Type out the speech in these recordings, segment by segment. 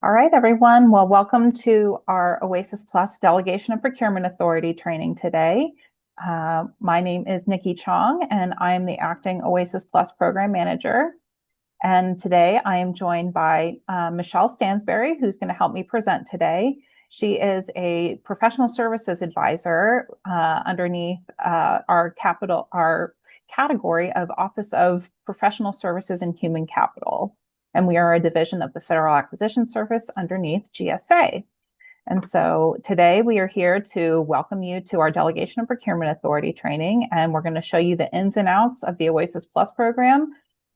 All right, everyone. Well, welcome to our OASIS Plus Delegation of Procurement Authority training today. My name is Nikki Chong, and I am the acting OASIS Plus Program Manager. And today I am joined by Michelle Stansberry, who's going to help me present today. She is a professional services advisor underneath our category of Office of Professional Services and Human Capital. And we are a division of the Federal Acquisition Service underneath GSA. And so today we are here to welcome you to our Delegation of Procurement Authority training, and we're going to show you the ins and outs of the OASIS Plus program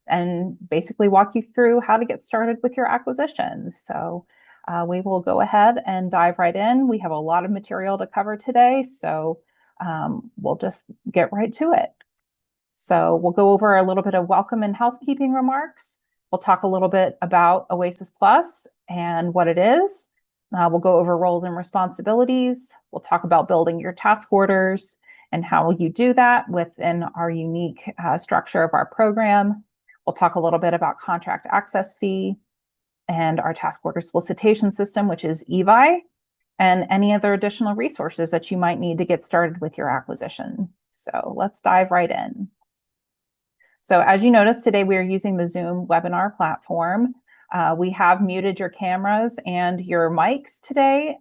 and basically walk you through how to get started with your acquisitions. So we will go ahead and dive right in. We have a lot of material to cover today, so we'll just get right to it. So we'll go over a little bit of welcome and housekeeping remarks. We'll talk a little bit about OASIS Plus and what it is. We'll go over roles and responsibilities. We'll talk about building your task orders and how you do that within our unique structure of our program. We'll talk a little bit about contract access fee and our task order solicitation system, which is EVI, and any other additional resources that you might need to get started with your acquisition. So let's dive right in. So as you notice, today we are using the Zoom webinar platform. We have muted your cameras and your mics today,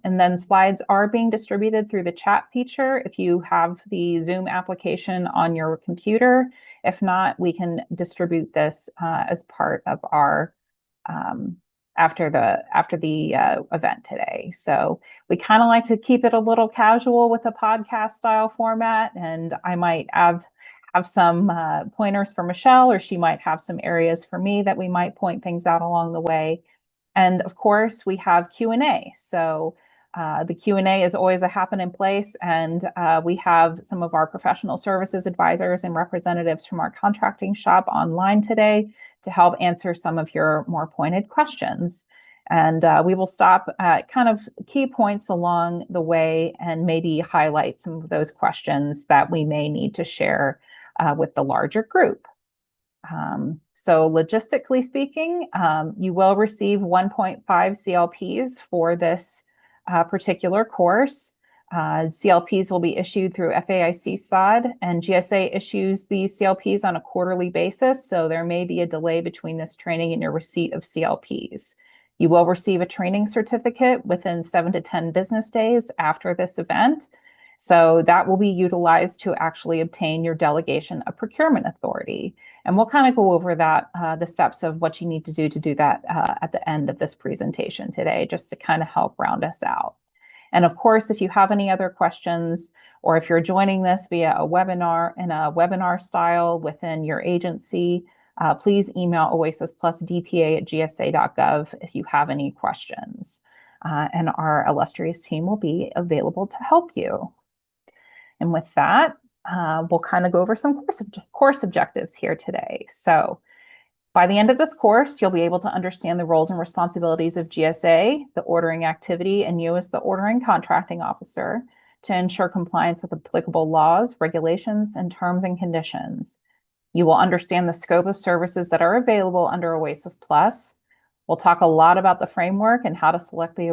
and then slides are being distributed through the chat feature if you have the Zoom application on your computer. If not, we can distribute this as part of our after the event today. So we kind of like to keep it a little casual with a podcast style format, and I might have some pointers for Michelle, or she might have some areas for me that we might point things out along the way. And of course, we have Q&A. So the Q&A is always a happening place, and we have some of our professional services advisors and representatives from our contracting shop online today to help answer some of your more pointed questions. And we will stop at kind of key points along the way and maybe highlight some of those questions that we may need to share with the larger group. So logistically speaking, you will receive 1.5 CLPs for this particular course. CLPs will be issued through FAIC SOD, and GSA issues these CLPs on a quarterly basis, so there may be a delay between this training and your receipt of CLPs. You will receive a training certificate within 7 to 10 business days after this event. So that will be utilized to actually obtain your delegation of procurement authority. And we'll kind of go over that, the steps of what you need to do that at the end of this presentation today, just to kind of help round us out. And of course, if you have any other questions, or if you're joining this via a webinar in a webinar style within your agency, please email oasisplusdpa@gsa.gov if you have any questions. And our illustrious team will be available to help you. And with that, we'll kind of go over some course objectives here today. So by the end of this course, you'll be able to understand the roles and responsibilities of GSA, the ordering activity, and you as the ordering contracting officer to ensure compliance with applicable laws, regulations, and terms and conditions. You will understand the scope of services that are available under OASIS Plus. We'll talk a lot about the framework and how to select the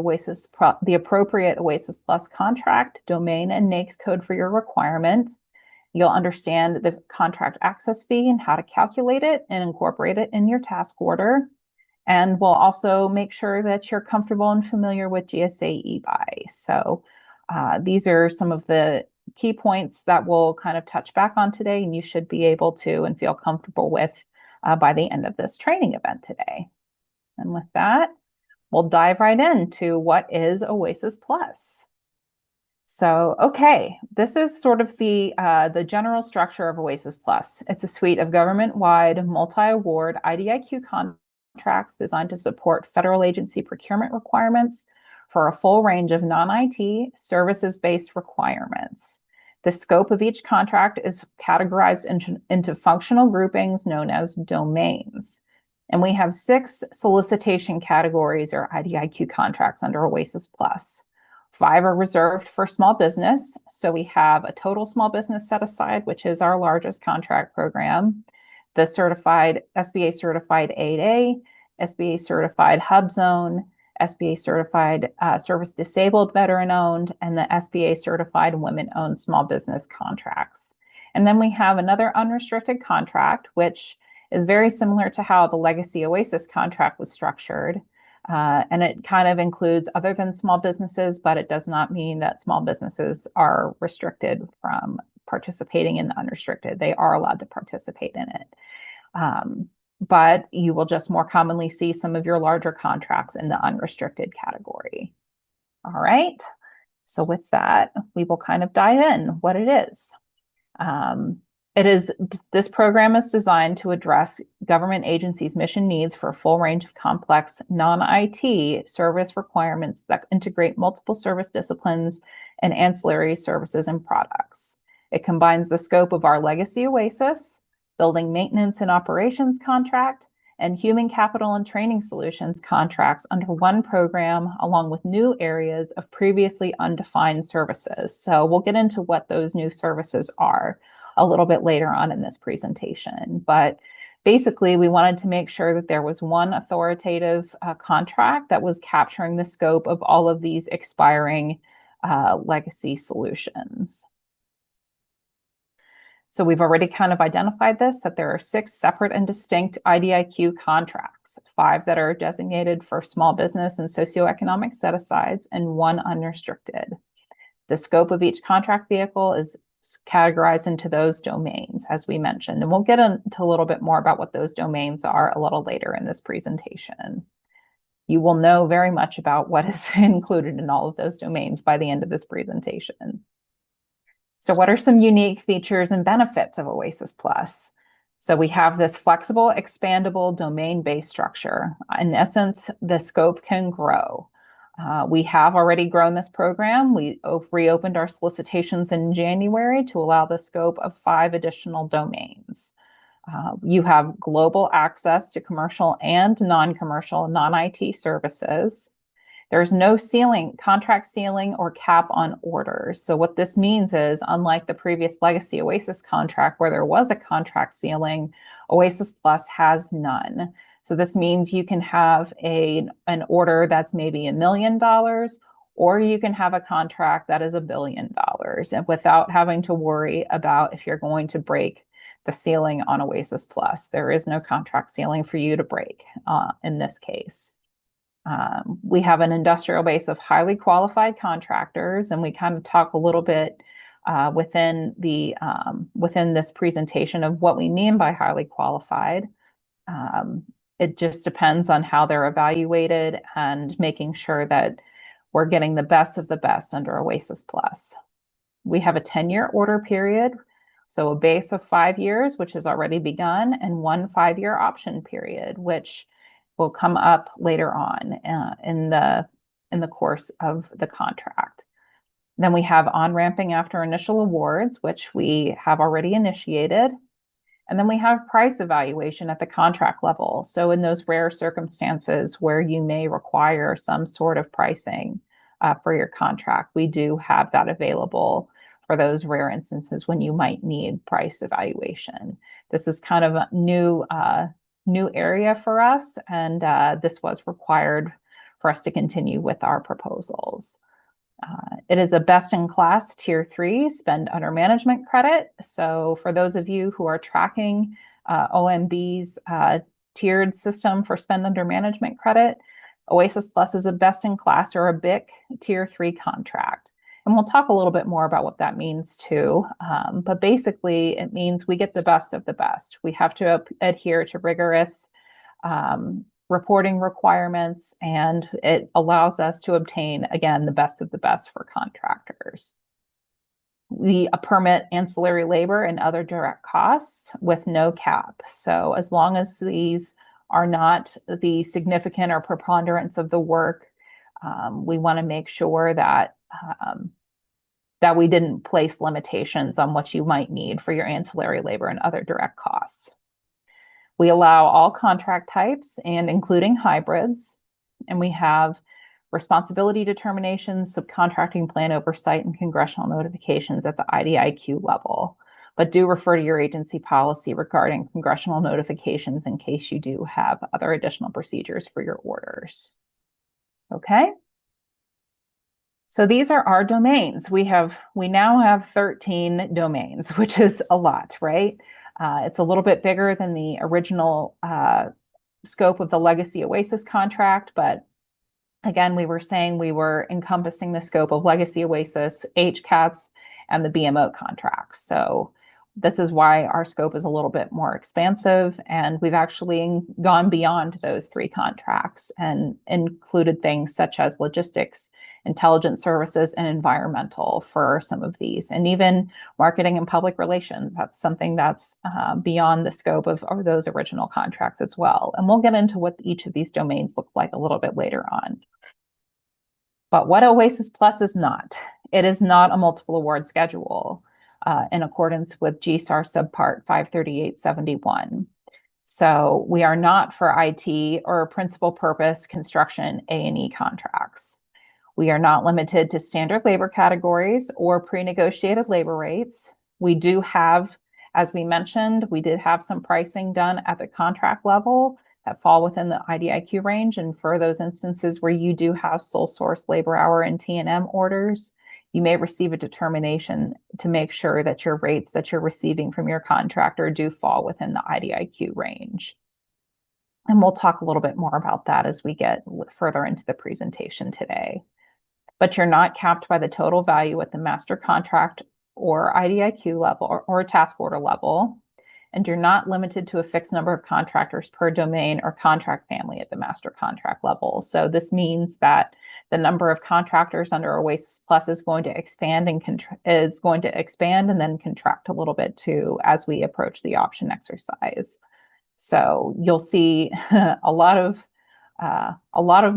appropriate OASIS Plus contract, domain, and NAICS code for your requirement. You'll understand the contract access fee and how to calculate it and incorporate it in your task order. And we'll also make sure that you're comfortable and familiar with GSA EVI. So these are some of the key points that we'll kind of touch back on today, and you should be able to and feel comfortable with by the end of this training event today. And with that, we'll dive right into what is OASIS Plus. So, okay, this is sort of the general structure of OASIS Plus. It's a suite of government-wide multi-award IDIQ contracts designed to support federal agency procurement requirements for a full range of non-IT services-based requirements. The scope of each contract is categorized into functional groupings known as domains. And we have 6 solicitation categories or IDIQ contracts under OASIS Plus. 5 are reserved for small business. So we have a total small business set aside, which is our largest contract program, the certified SBA certified 8A, SBA certified hub zone, SBA certified service disabled veteran owned, and the SBA certified women owned small business contracts. And then we have another unrestricted contract, which is very similar to how the legacy OASIS contract was structured. And it kind of includes other than small businesses, but it does not mean that small businesses are restricted from participating in the unrestricted. They are allowed to participate in it. But you will just more commonly see some of your larger contracts in the unrestricted category. All right. So with that, we will kind of dive in what it is. This program is designed to address government agencies' mission needs for a full range of complex non-IT service requirements that integrate multiple service disciplines and ancillary services and products. It combines the scope of our legacy OASIS, building maintenance and operations contract, and human capital and training solutions contracts under one program, along with new areas of previously undefined services. So we'll get into what those new services are a little bit later on in this presentation. But basically, we wanted to make sure that there was one authoritative contract that was capturing the scope of all of these expiring legacy solutions. So we've already kind of identified this, that there are 6 separate and distinct IDIQ contracts, 5 that are designated for small business and socioeconomic set-asides, and 1 unrestricted. The scope of each contract vehicle is categorized into those domains, as we mentioned, and we'll get into a little bit more about what those domains are a little later in this presentation. You will know very much about what is included in all of those domains by the end of this presentation. So what are some unique features and benefits of OASIS Plus? So we have this flexible, expandable, domain-based structure. In essence, the scope can grow. We have already grown this program. We reopened our solicitations in January to allow the scope of 5 additional domains. You have global access to commercial and non-commercial, non-IT services. There's no contract ceiling or cap on orders. So what this means is, unlike the previous legacy OASIS contract where there was a contract ceiling, OASIS Plus has none. So this means you can have an order that's maybe $1 million, or you can have a contract that is $1 billion, and without having to worry about if you're going to break the ceiling on OASIS Plus. There is no contract ceiling for you to break in this case. We have an industrial base of highly qualified contractors, and we kind of talk a little bit within this presentation of what we mean by highly qualified. It just depends on how they're evaluated and making sure that we're getting the best of the best under OASIS Plus. We have a 10-year order period, so a base of 5 years, which has already begun, and 1 5-year option period, which will come up later on in the course of the contract. Then we have on-ramping after initial awards, which we have already initiated. And then we have price evaluation at the contract level. So in those rare circumstances where you may require some sort of pricing for your contract, we do have that available for those rare instances when you might need price evaluation. This is kind of a new area for us, and this was required for us to continue with our proposals. It is a best-in-class Tier 3 spend under management credit. So for those of you who are tracking OMB's tiered system for spend under management credit, OASIS Plus is a best-in-class or a BIC Tier 3 contract. And we'll talk a little bit more about what that means too. But basically, it means we get the best of the best. We have to adhere to rigorous reporting requirements, and it allows us to obtain, again, the best of the best for contractors. We permit ancillary labor and other direct costs with no cap. So as long as these are not the significant or preponderance of the work, we want to make sure that we didn't place limitations on what you might need for your ancillary labor and other direct costs. We allow all contract types and including hybrids, and we have responsibility determinations, subcontracting plan oversight, and congressional notifications at the IDIQ level. But do refer to your agency policy regarding congressional notifications in case you do have other additional procedures for your orders. Okay. So these are our domains. We now have 13 domains, which is a lot, right? It's a little bit bigger than the original scope of the legacy OASIS contract, but again, we were saying we were encompassing the scope of legacy OASIS, HCATs, and the BMO contracts. So this is why our scope is a little bit more expansive, and we've actually gone beyond those three contracts and included things such as logistics, intelligence services, and environmental for some of these, and even marketing and public relations. That's something that's beyond the scope of those original contracts as well. And we'll get into what each of these domains look like a little bit later on. But what OASIS Plus is not, it is not a multiple award schedule in accordance with GSAR subpart 53871. So we are not for IT or principal purpose construction A&E contracts. We are not limited to standard labor categories or pre-negotiated labor rates. We do have, as we mentioned, we did have some pricing done at the contract level that fall within the IDIQ range. And for those instances where you do have sole source labor hour and T&M orders, you may receive a determination to make sure that your rates that you're receiving from your contractor do fall within the IDIQ range. And we'll talk a little bit more about that as we get further into the presentation today. But you're not capped by the total value at the master contract or IDIQ level or task order level. And you're not limited to a fixed number of contractors per domain or contract family at the master contract level. So this means that the number of contractors under OASIS Plus is going to expand and then contract a little bit too as we approach the option exercise. So you'll see a lot of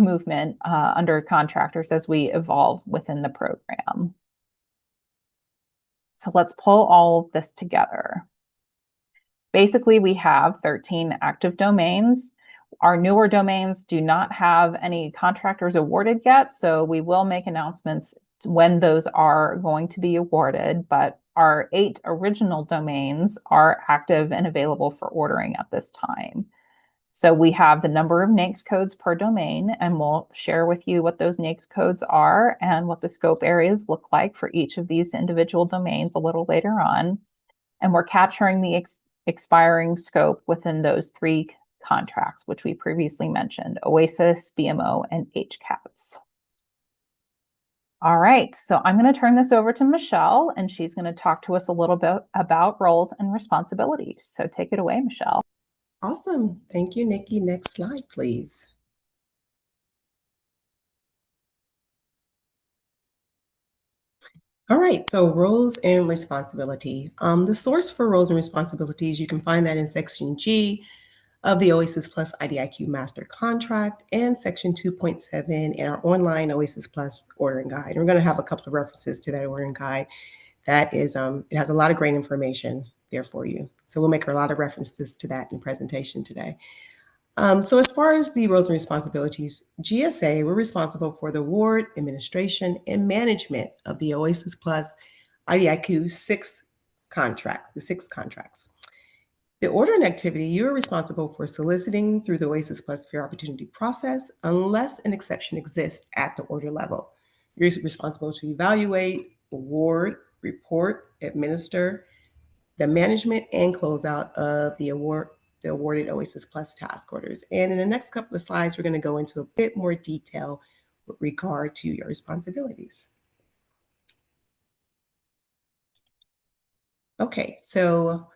movement under contractors as we evolve within the program. So let's pull all of this together. Basically, we have 13 active domains. Our newer domains do not have any contractors awarded yet, so we will make announcements when those are going to be awarded, but our 8 original domains are active and available for ordering at this time. So we have the number of NAICS codes per domain, and we'll share with you what those NAICS codes are and what the scope areas look like for each of these individual domains a little later on. And we're capturing the expiring scope within those 3 contracts, which we previously mentioned, OASIS, BMO, and HCATs. All right, so I'm going to turn this over to Michelle, and she's going to talk to us a little bit about roles and responsibilities. So take it away, Michelle. Awesome. Thank you, Nikki. Next slide, please. All right, so roles and responsibility. The source for roles and responsibilities, you can find that in Section G of the OASIS Plus IDIQ Master Contract and Section 2.7 in our online OASIS Plus ordering guide. And we're going to have a couple of references to that ordering guide. That is, it has a lot of great information there for you. So we'll make a lot of references to that in the presentation today. So as far as the roles and responsibilities, GSA, we're responsible for the award, administration, and management of the OASIS Plus IDIQ 6 contracts, the 6 contracts. The ordering activity, you're responsible for soliciting through the OASIS Plus fair opportunity process unless an exception exists at the order level. You're responsible to evaluate, award, report, administer the management and closeout of the awarded OASIS Plus task orders. And in the next couple of slides, we're going to go into a bit more detail with regard to your responsibilities. Okay, so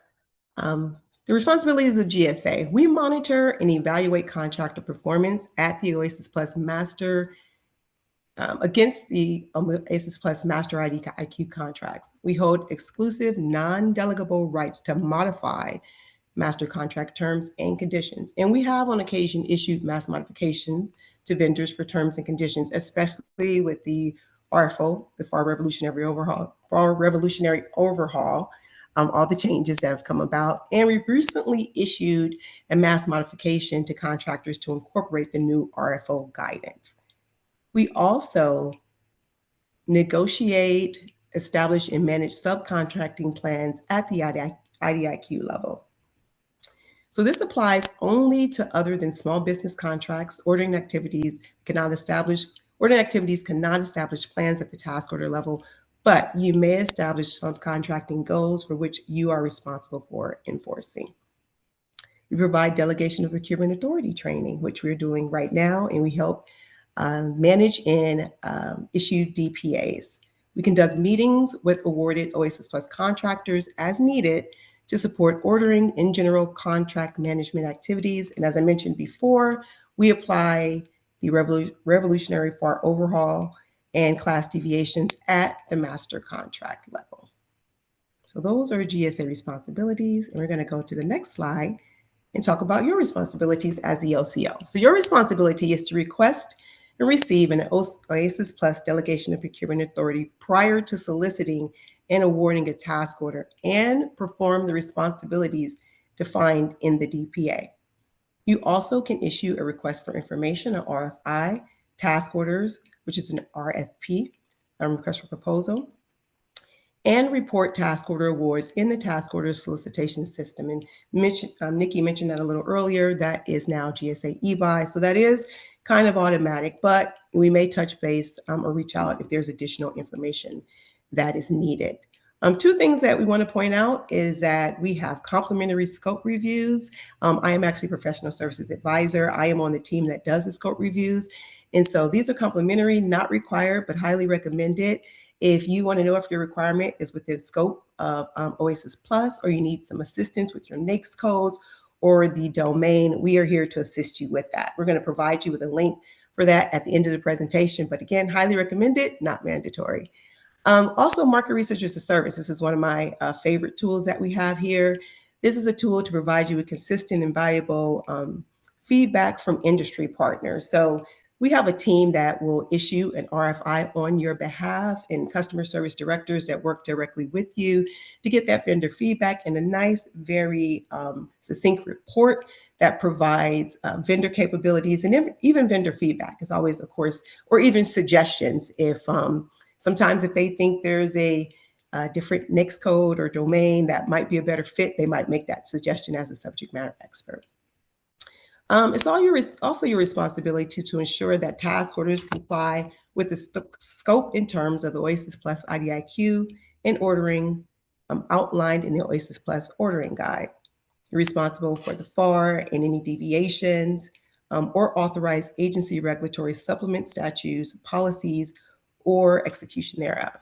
the responsibilities of GSA. We monitor and evaluate contractor performance at the OASIS Plus Master against the OASIS Plus Master IDIQ contracts. We hold exclusive non-delegable rights to modify master contract terms and conditions. And we have on occasion issued mass modification to vendors for terms and conditions, especially with the RFO, the Far Revolutionary Overhaul, all the changes that have come about. And we've recently issued a mass modification to contractors to incorporate the new RFO guidance. We also negotiate, establish, and manage subcontracting plans at the IDIQ level. So this applies only to other than small business contracts. Ordering activities cannot establish plans at the task order level, but you may establish subcontracting goals for which you are responsible for enforcing. We provide delegation of procurement authority training, which we're doing right now, and we help manage and issue DPAs. We conduct meetings with awarded OASIS Plus contractors as needed to support ordering and general contract management activities. And as I mentioned before, we apply the revolutionary FAR overhaul and class deviations at the master contract level. So those are GSA responsibilities. And we're going to go to the next slide and talk about your responsibilities as the OCO. So your responsibility is to request and receive an OASIS Plus Delegation of Procurement Authority prior to soliciting and awarding a task order and perform the responsibilities defined in the DPA. You also can issue a request for information, an RFI, task orders, which is an RFP, a request for proposal, and report task order awards in the task order solicitation system. And Nikki mentioned that a little earlier. That is now GSA eBuy. So that is kind of automatic, but we may touch base or reach out if there's additional information that is needed. Two things that we want to point out is that we have complimentary scope reviews. I am actually a professional services advisor. I am on the team that does the scope reviews. And so these are complimentary, not required, but highly recommended. If you want to know if your requirement is within scope of OASIS Plus, or you need some assistance with your NAICS codes or the domain, we are here to assist you with that. We're going to provide you with a link for that at the end of the presentation. But again, highly recommended, not mandatory. Also, market research as a service. This is one of my favorite tools that we have here. This is a tool to provide you with consistent and valuable feedback from industry partners. So we have a team that will issue an RFI on your behalf and customer service directors that work directly with you to get that vendor feedback in a nice, very succinct report that provides vendor capabilities and even vendor feedback is always, of course, or even suggestions if sometimes if they think there's a different NAICS code or domain that might be a better fit, they might make that suggestion as a subject matter expert. It's also your responsibility to ensure that task orders comply with the scope in terms of the OASIS Plus IDIQ and ordering outlined in the OASIS Plus ordering guide. You're responsible for the FAR and any deviations or authorized agency regulatory supplement statutes, policies, or execution thereof.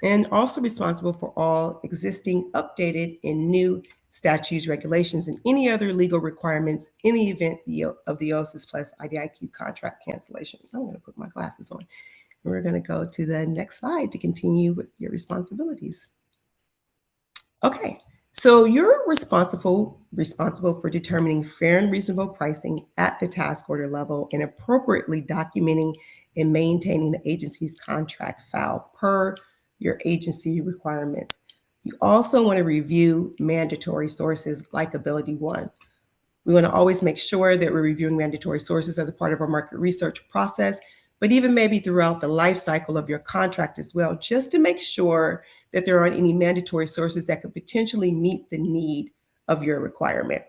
And also responsible for all existing, updated, and new statutes, regulations, and any other legal requirements in the event of the OASIS Plus IDIQ contract cancellation. I'm going to put my glasses on. We're going to go to the next slide to continue with your responsibilities. Okay, so you're responsible for determining fair and reasonable pricing at the task order level and appropriately documenting and maintaining the agency's contract file per your agency requirements. You also want to review mandatory sources like Ability One. We want to always make sure that we're reviewing mandatory sources as a part of our market research process, but even maybe throughout the life cycle of your contract as well, just to make sure that there aren't any mandatory sources that could potentially meet the need of your requirement.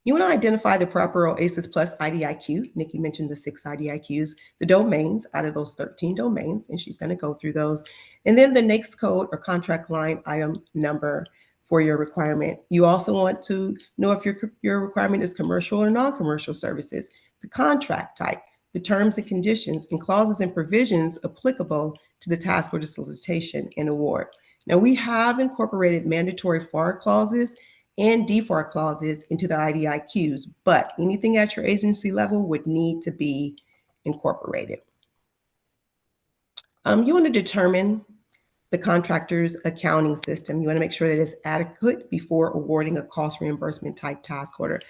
You want to identify the proper OASIS Plus IDIQ. Nikki mentioned the 6 IDIQs, the domains out of those 13 domains, and she's going to go through those. And then the NAICS code or contract line item number for your requirement. You also want to know if your requirement is commercial or non-commercial services, the contract type, the terms and conditions, and clauses and provisions applicable to the task order solicitation and award. Now, we have incorporated mandatory FAR clauses and DFAR clauses into the IDIQs, but anything at your agency level would need to be incorporated. You want to determine the contractor's accounting system. You want to make sure that it's adequate before awarding a cost reimbursement type task order.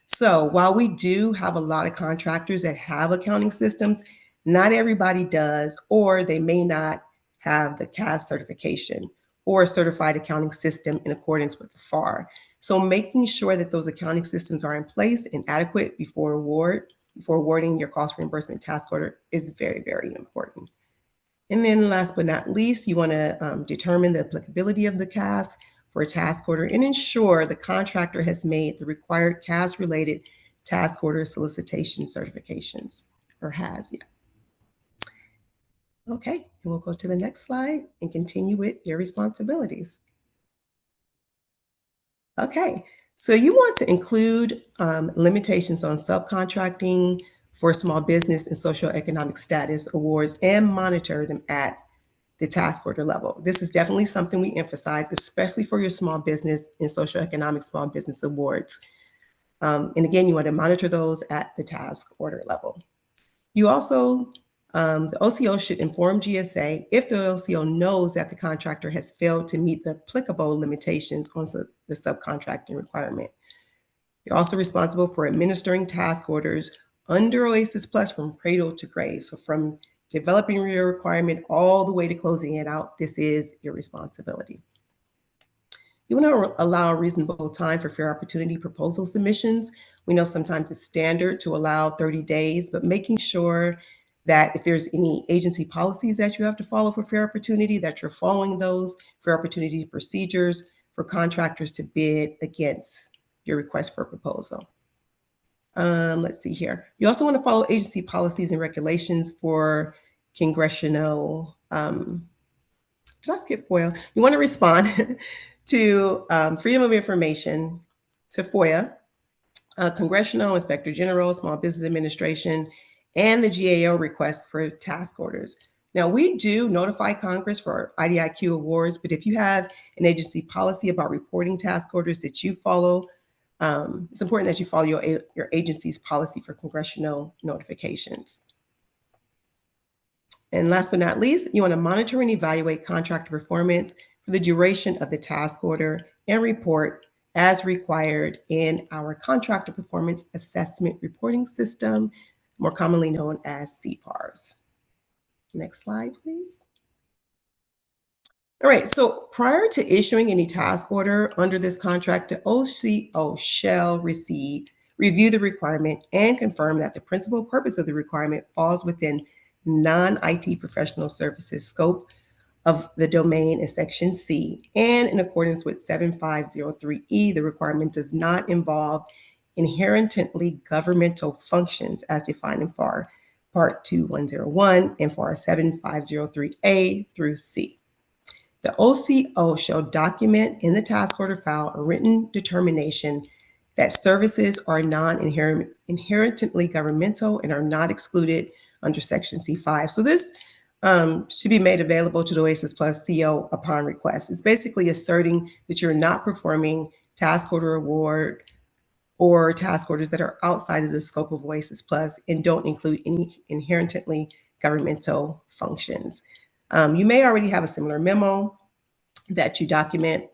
So while we do have a lot of contractors that have accounting systems, not everybody does, or they may not have the CAS certification or a certified accounting system in accordance with the FAR. So making sure that those accounting systems are in place and adequate before awarding your cost reimbursement task order is very, very important. And then last but not least, you want to determine the applicability of the CAS for a task order and ensure the contractor has made the required CAS-related task order solicitation certifications, or has, yeah. Okay, and we'll go to the next slide and continue with your responsibilities. Okay, so you want to include limitations on subcontracting for small business and socioeconomic status awards and monitor them at the task order level. This is definitely something we emphasize, especially for your small business and socioeconomic small business awards. And again, you want to monitor those at the task order level. You also, the OCO should inform GSA if the OCO knows that the contractor has failed to meet the applicable limitations on the subcontracting requirement. You're also responsible for administering task orders under OASIS Plus from cradle to grave. So from developing your requirement all the way to closing it out, this is your responsibility. You want to allow a reasonable time for fair opportunity proposal submissions. We know sometimes it's standard to allow 30 days, but making sure that if there's any agency policies that you have to follow for fair opportunity, that you're following those fair opportunity procedures for contractors to bid against your request for proposal. Let's see here. You also want to follow agency policies and regulations for congressional, did I skip FOIA? You want to respond to Freedom of Information, to FOIA, Congressional Inspector General, Small Business Administration, and the GAO request for task orders. Now, we do notify Congress for IDIQ awards, but if you have an agency policy about reporting task orders that you follow, it's important that you follow your agency's policy for congressional notifications. And last but not least, you want to monitor and evaluate contractor performance for the duration of the task order and report as required in our Contractor Performance Assessment Reporting System, more commonly known as CPARS. Next slide, please. All right, so prior to issuing any task order under this contract, the OCO shall review the requirement and confirm that the principal purpose of the requirement falls within non-IT professional services scope of the domain in Section C, and in accordance with 7503E, the requirement does not involve inherently governmental functions as defined in FAR Part 2101 and FAR 7503A through C. The OCO shall document in the task order file a written determination that services are inherently governmental and are not excluded under Section C5. So this should be made available to the OASIS Plus CO upon request. It's basically asserting that you're not performing task order award or task orders that are outside of the scope of OASIS Plus and don't include any inherently governmental functions. You may already have a similar memo that you document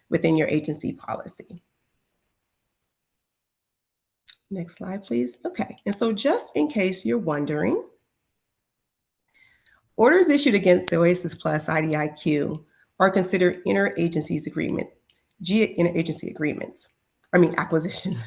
within your agency policy. Next slide, please. Okay, and so just in case you're wondering, orders issued against the OASIS Plus IDIQ are considered interagency agreements. Acquisitions.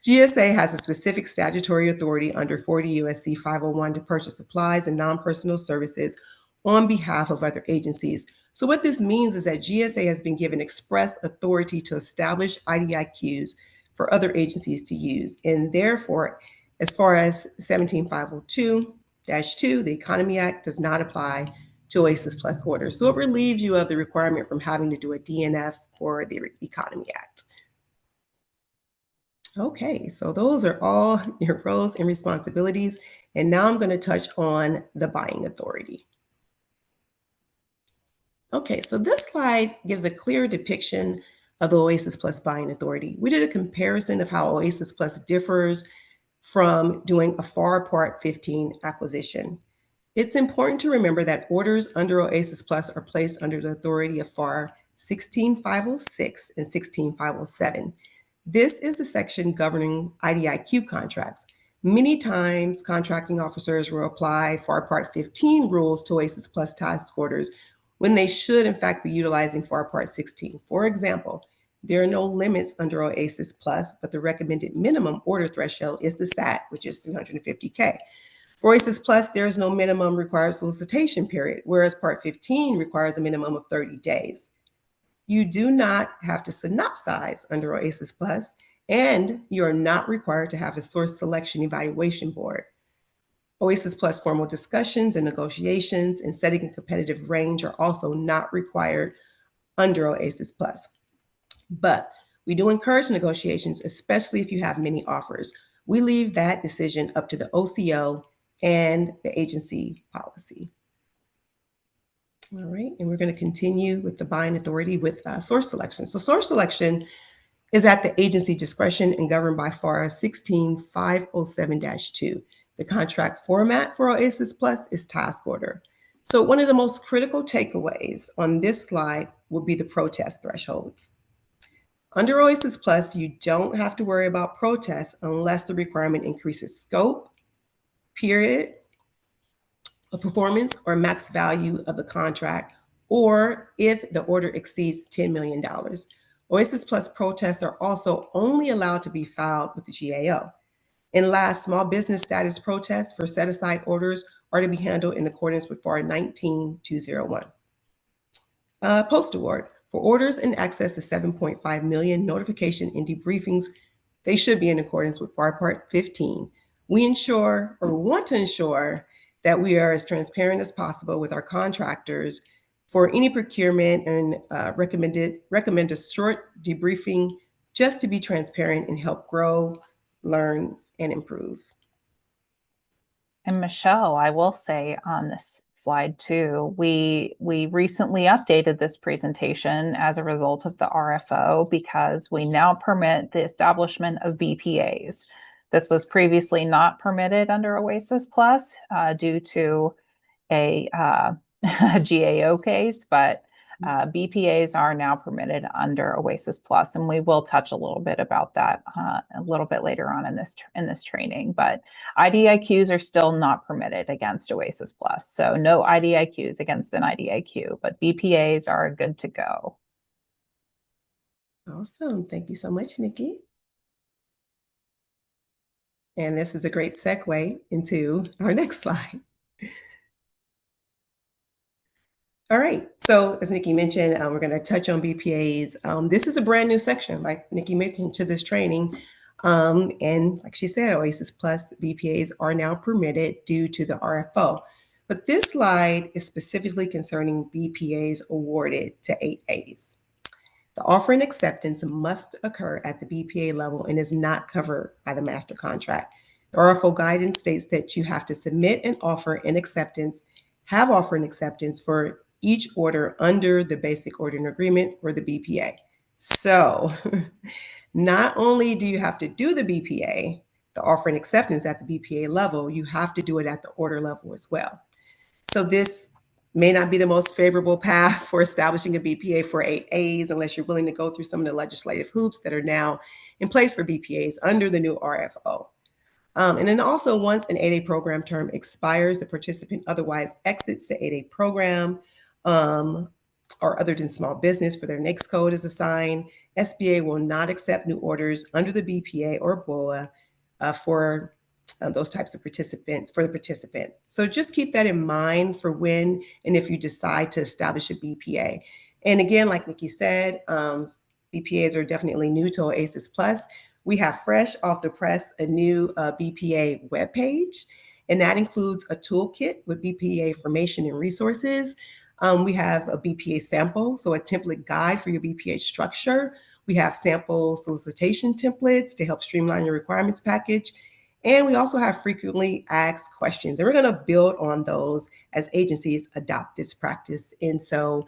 GSA has a specific statutory authority under 40 U.S.C. 501 to purchase supplies and non-personal services on behalf of other agencies. So what this means is that GSA has been given express authority to establish IDIQs for other agencies to use. And therefore, as far as 17502-2, the Economy Act does not apply to OASIS Plus orders. So it relieves you of the requirement from having to do a DNF for the Economy Act. Okay, so those are all your roles and responsibilities. And now I'm going to touch on the buying authority. Okay, so this slide gives a clear depiction of the OASIS Plus buying authority. We did a comparison of how OASIS Plus differs from doing a FAR Part 15 acquisition. It's important to remember that orders under OASIS Plus are placed under the authority of FAR 16506 and 16507. This is a section governing IDIQ contracts. Many times, contracting officers will apply FAR Part 15 rules to OASIS Plus task orders when they should, in fact, be utilizing FAR Part 16. For example, there are no limits under OASIS Plus, but the recommended minimum order threshold is the SAT, which is $350K. For OASIS Plus, there is no minimum required solicitation period, whereas Part 15 requires a minimum of 30 days. You do not have to synopsize under OASIS Plus, and you are not required to have a source selection evaluation board. OASIS Plus formal discussions and negotiations and setting a competitive range are also not required under OASIS Plus. But we do encourage negotiations, especially if you have many offers. We leave that decision up to the OCO and the agency policy. All right, and we're going to continue with the buying authority with source selection. So source selection is at the agency discretion and governed by FAR 16507-2. The contract format for OASIS Plus is task order. So one of the most critical takeaways on this slide will be the protest thresholds. Under OASIS Plus, you don't have to worry about protests unless the requirement increases scope, period of performance, or max value of the contract, or if the order exceeds $10 million. OASIS Plus protests are also only allowed to be filed with the GAO. And last, small business status protests for set-aside orders are to be handled in accordance with FAR 19201. Post-award. For orders in excess of 7.5 million, notification and debriefings, they should be in accordance with FAR Part 15. We ensure, or want to ensure, that we are as transparent as possible with our contractors for any procurement, and recommend a short debriefing just to be transparent and help grow, learn, and improve. And Michelle, I will say on this slide too, we recently updated this presentation as a result of the RFO because we now permit the establishment of BPAs. This was previously not permitted under OASIS Plus due to a GAO case, but BPAs are now permitted under OASIS Plus, and we will touch a little bit about that a little bit later on in this training. But IDIQs are still not permitted against OASIS Plus, so no IDIQs against an IDIQ, but BPAs are good to go. Awesome, thank you so much, Nikki. And this is a great segue into our next slide. All right, so as Nikki mentioned, we're going to touch on BPAs. This is a brand new section, like Nikki mentioned, to this training. And like she said, OASIS Plus BPAs are now permitted due to the RFO. But this slide is specifically concerning BPAs awarded to 8As. The offer and acceptance must occur at the BPA level and is not covered by the master contract. The RFO guidance states that you have to submit an offer and acceptance, have offer and acceptance for each order under the basic ordering agreement or the BPA. So not only do you have to do the BPA, the offer and acceptance at the BPA level, you have to do it at the order level as well. So this may not be the most favorable path for establishing a BPA for 8As unless you're willing to go through some of the legislative hoops that are now in place for BPAs under the new RFO. And then also, once an 8A program term expires, the participant otherwise exits the 8A program, or other than small business for their next code is assigned, SBA will not accept new orders under the BPA or BOA for those types of participants, for the participant. So just keep that in mind for when and if you decide to establish a BPA. And again, like Nikki said, BPAs are definitely new to OASIS Plus. We have fresh off the press a new BPA webpage, and that includes a toolkit with BPA information and resources. We have a BPA sample, so a template guide for your BPA structure. We have sample solicitation templates to help streamline your requirements package. And we also have frequently asked questions, and we're going to build on those as agencies adopt this practice. And so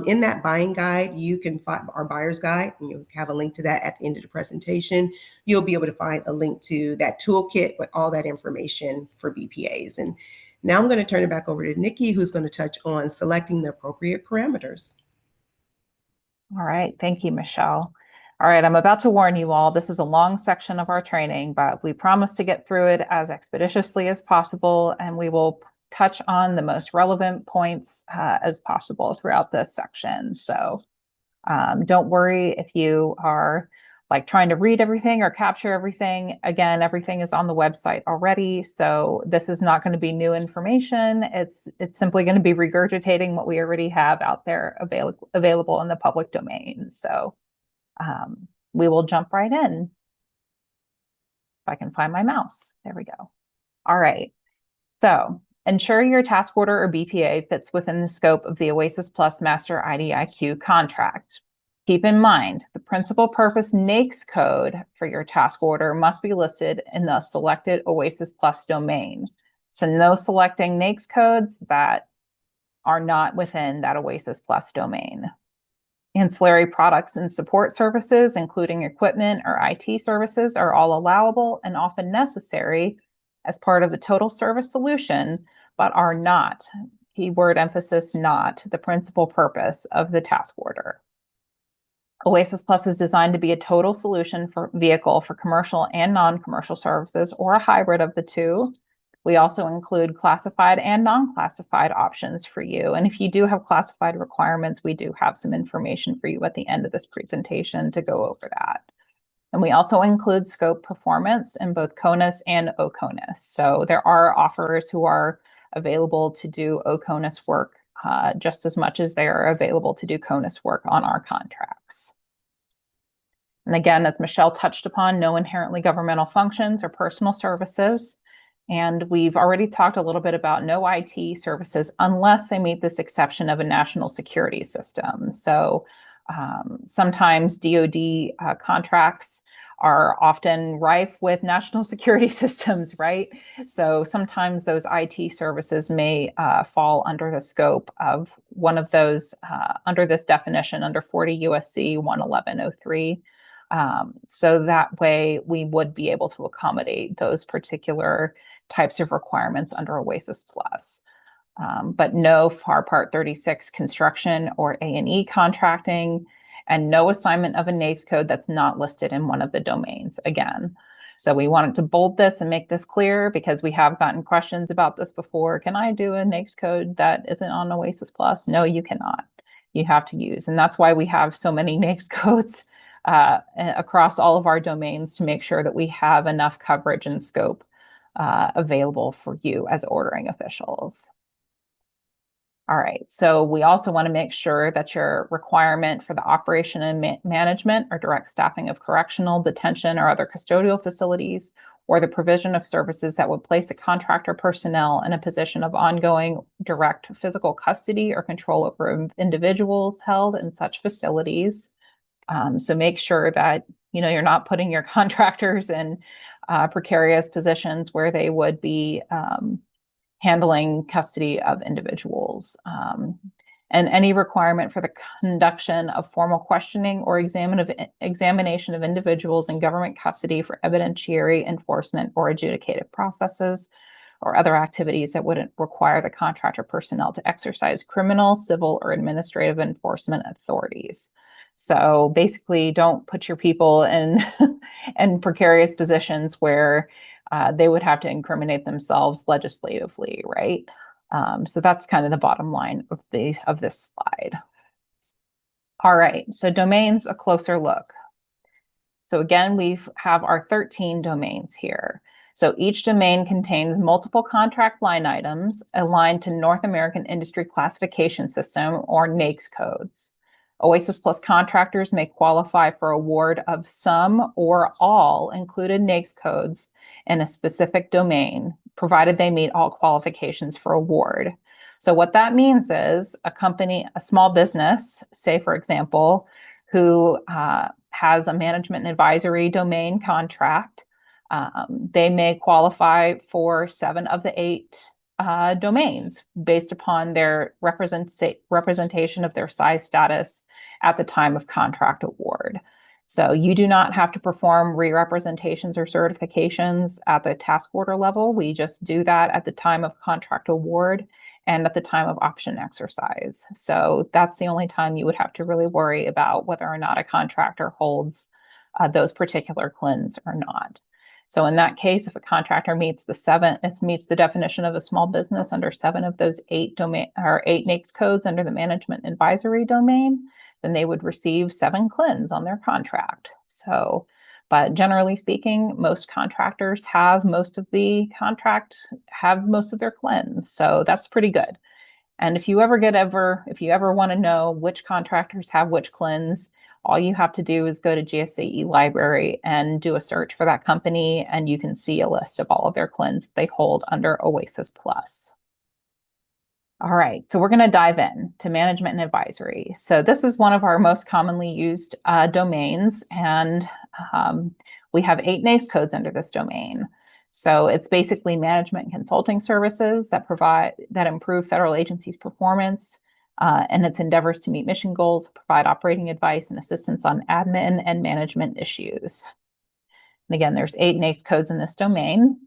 in that buying guide, you can find our buyer's guide, and you'll have a link to that at the end of the presentation. You'll be able to find a link to that toolkit with all that information for BPAs. And now I'm going to turn it back over to Nikki, who's going to touch on selecting the appropriate parameters. All right, thank you, Michelle. All right, I'm about to warn you all, this is a long section of our training, but we promise to get through it as expeditiously as possible, and we will touch on the most relevant points as possible throughout this section. So don't worry if you are like trying to read everything or capture everything. Again, everything is on the website already. So this is not going to be new information. It's simply going to be regurgitating what we already have out there available in the public domain. So we will jump right in. If I can find my mouse, there we go. All right. So ensure your task order or BPA fits within the scope of the OASIS Plus Master IDIQ contract. Keep in mind, the principal purpose NAICS code for your task order must be listed in the selected OASIS Plus domain. So no selecting NAICS codes that are not within that OASIS Plus domain. Ancillary products and support services, including equipment or IT services, are all allowable and often necessary as part of the total service solution, but are not, keyword emphasis, not the principal purpose of the task order. OASIS Plus is designed to be a total solution for vehicle for commercial and non-commercial services, or a hybrid of the two. We also include classified and non-classified options for you. And if you do have classified requirements, we do have some information for you at the end of this presentation to go over that. And we also include scope performance in both CONUS and OCONUS. So there are offers who are available to do OCONUS work just as much as they are available to do CONUS work on our contracts. And again, as Michelle touched upon, no inherently governmental functions or personal services. And we've already talked a little bit about no IT services unless they meet this exception of a national security system. So sometimes DoD contracts are often rife with national security systems, right? So sometimes those IT services may fall under the scope of one of those under this definition under 40 USC 11103. So that way we would be able to accommodate those particular types of requirements under OASIS Plus. But no FAR Part 36 construction or A&E contracting, and no assignment of a NAICS code that's not listed in one of the domains again. So we wanted to bold this and make this clear because we have gotten questions about this before. Can I do a NAICS code that isn't on OASIS Plus? No, you cannot. You have to use, and that's why we have so many NAICS codes across all of our domains to make sure that we have enough coverage and scope available for you as ordering officials. All right, so we also want to make sure that your requirement for the operation and management or direct staffing of correctional, detention, or other custodial facilities, or the provision of services that would place a contractor personnel in a position of ongoing direct physical custody or control over individuals held in such facilities. So make sure that you're not putting your contractors in precarious positions where they would be handling custody of individuals, and any requirement for the conduction of formal questioning or examination of individuals in government custody for evidentiary enforcement or adjudicative processes or other activities that wouldn't require the contractor personnel to exercise criminal, civil, or administrative enforcement authorities. So basically, don't put your people in in precarious positions where they would have to incriminate themselves legislatively, right? So that's kind of the bottom line of this slide. All right, so domains, a closer look. So again, we have our 13 domains here. So each domain contains multiple contract line items aligned to North American Industry Classification System, or NAICS codes. OASIS Plus contractors may qualify for award of some or all included NAICS codes in a specific domain, provided they meet all qualifications for award. So what that means is a small business, say for example, who has a management and advisory domain contract, they may qualify for 7 of the 8 domains based upon their representation of their size status at the time of contract award. So you do not have to perform re-representations or certifications at the task order level. We just do that at the time of contract award and at the time of option exercise. So that's the only time you would have to really worry about whether or not a contractor holds those particular CLINs or not. So in that case, if a contractor meets the definition of a small business under 7 of those 8 NAICS codes under the management advisory domain, then they would receive 7 CLINs on their contract. So, but generally speaking, most contractors have most of their CLINs. So that's pretty good. And if you ever want to know which contractors have which CLINs, all you have to do is go to GSAE library and do a search for that company, and you can see a list of all of their CLINs they hold under OASIS Plus. All right, so we're going to dive in to management and advisory. So this is one of our most commonly used domains, and we have 8 NAICS codes under this domain. So it's basically management and consulting services that improve federal agencies' performance and its endeavors to meet mission goals, provide operating advice and assistance on admin and management issues. And again, there's 8 NAICS codes in this domain.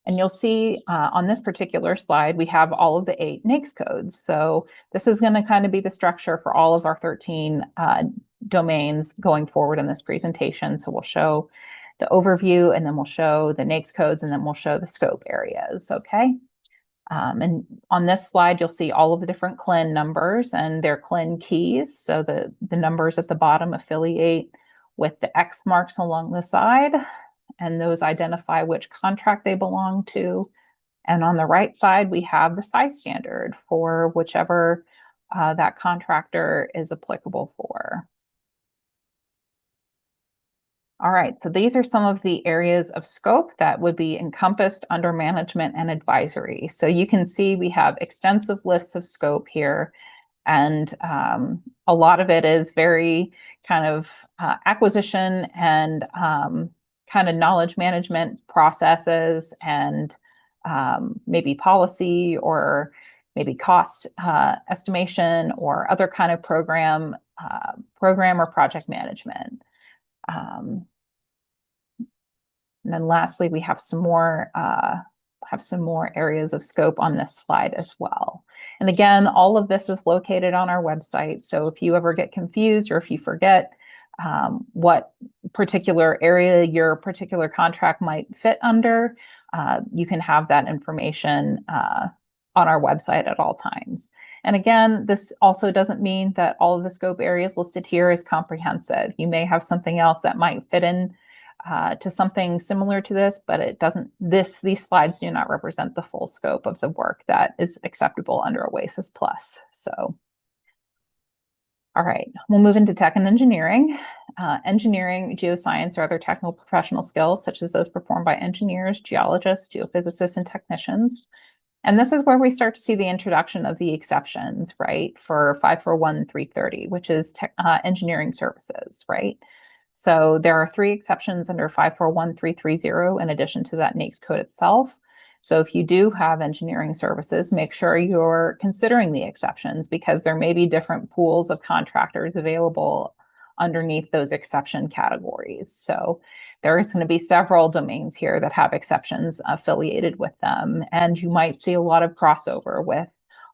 And you'll see on this particular slide, we have all of the 8 NAICS codes. So this is going to kind of be the structure for all of our 13 domains going forward in this presentation. So we'll show the overview, and then we'll show the NAICS codes, and then we'll show the scope areas, okay? And on this slide, you'll see all of the different CLIN numbers and their CLIN keys. So the numbers at the bottom affiliate with the X marks along the side, and those identify which contract they belong to. And on the right side, we have the size standard for whichever that contractor is applicable for. All right, so these are some of the areas of scope that would be encompassed under management and advisory. So you can see we have extensive lists of scope here, and a lot of it is very kind of acquisition and kind of knowledge management processes, and maybe policy, or maybe cost estimation, or other kind of program or project management. And then lastly, we have some more areas of scope on this slide as well. And again, all of this is located on our website. So if you ever get confused, or if you forget what particular area your particular contract might fit under, you can have that information on our website at all times. And again, this also doesn't mean that all of the scope areas listed here is comprehensive. You may have something else that might fit in to something similar to this, but it doesn't. These slides do not represent the full scope of the work that is acceptable under OASIS Plus. So, all right, we'll move into tech and engineering. Engineering, geoscience, or other technical professional skills, such as those performed by engineers, geologists, geophysicists, and technicians. And this is where we start to see the introduction of the exceptions, right, for 541330, which is engineering services, right? So there are 3 exceptions under 541330 in addition to that NAICS code itself. So if you do have engineering services, make sure you're considering the exceptions, because there may be different pools of contractors available underneath those exception categories. So there is going to be several domains here that have exceptions affiliated with them, and you might see a lot of crossover with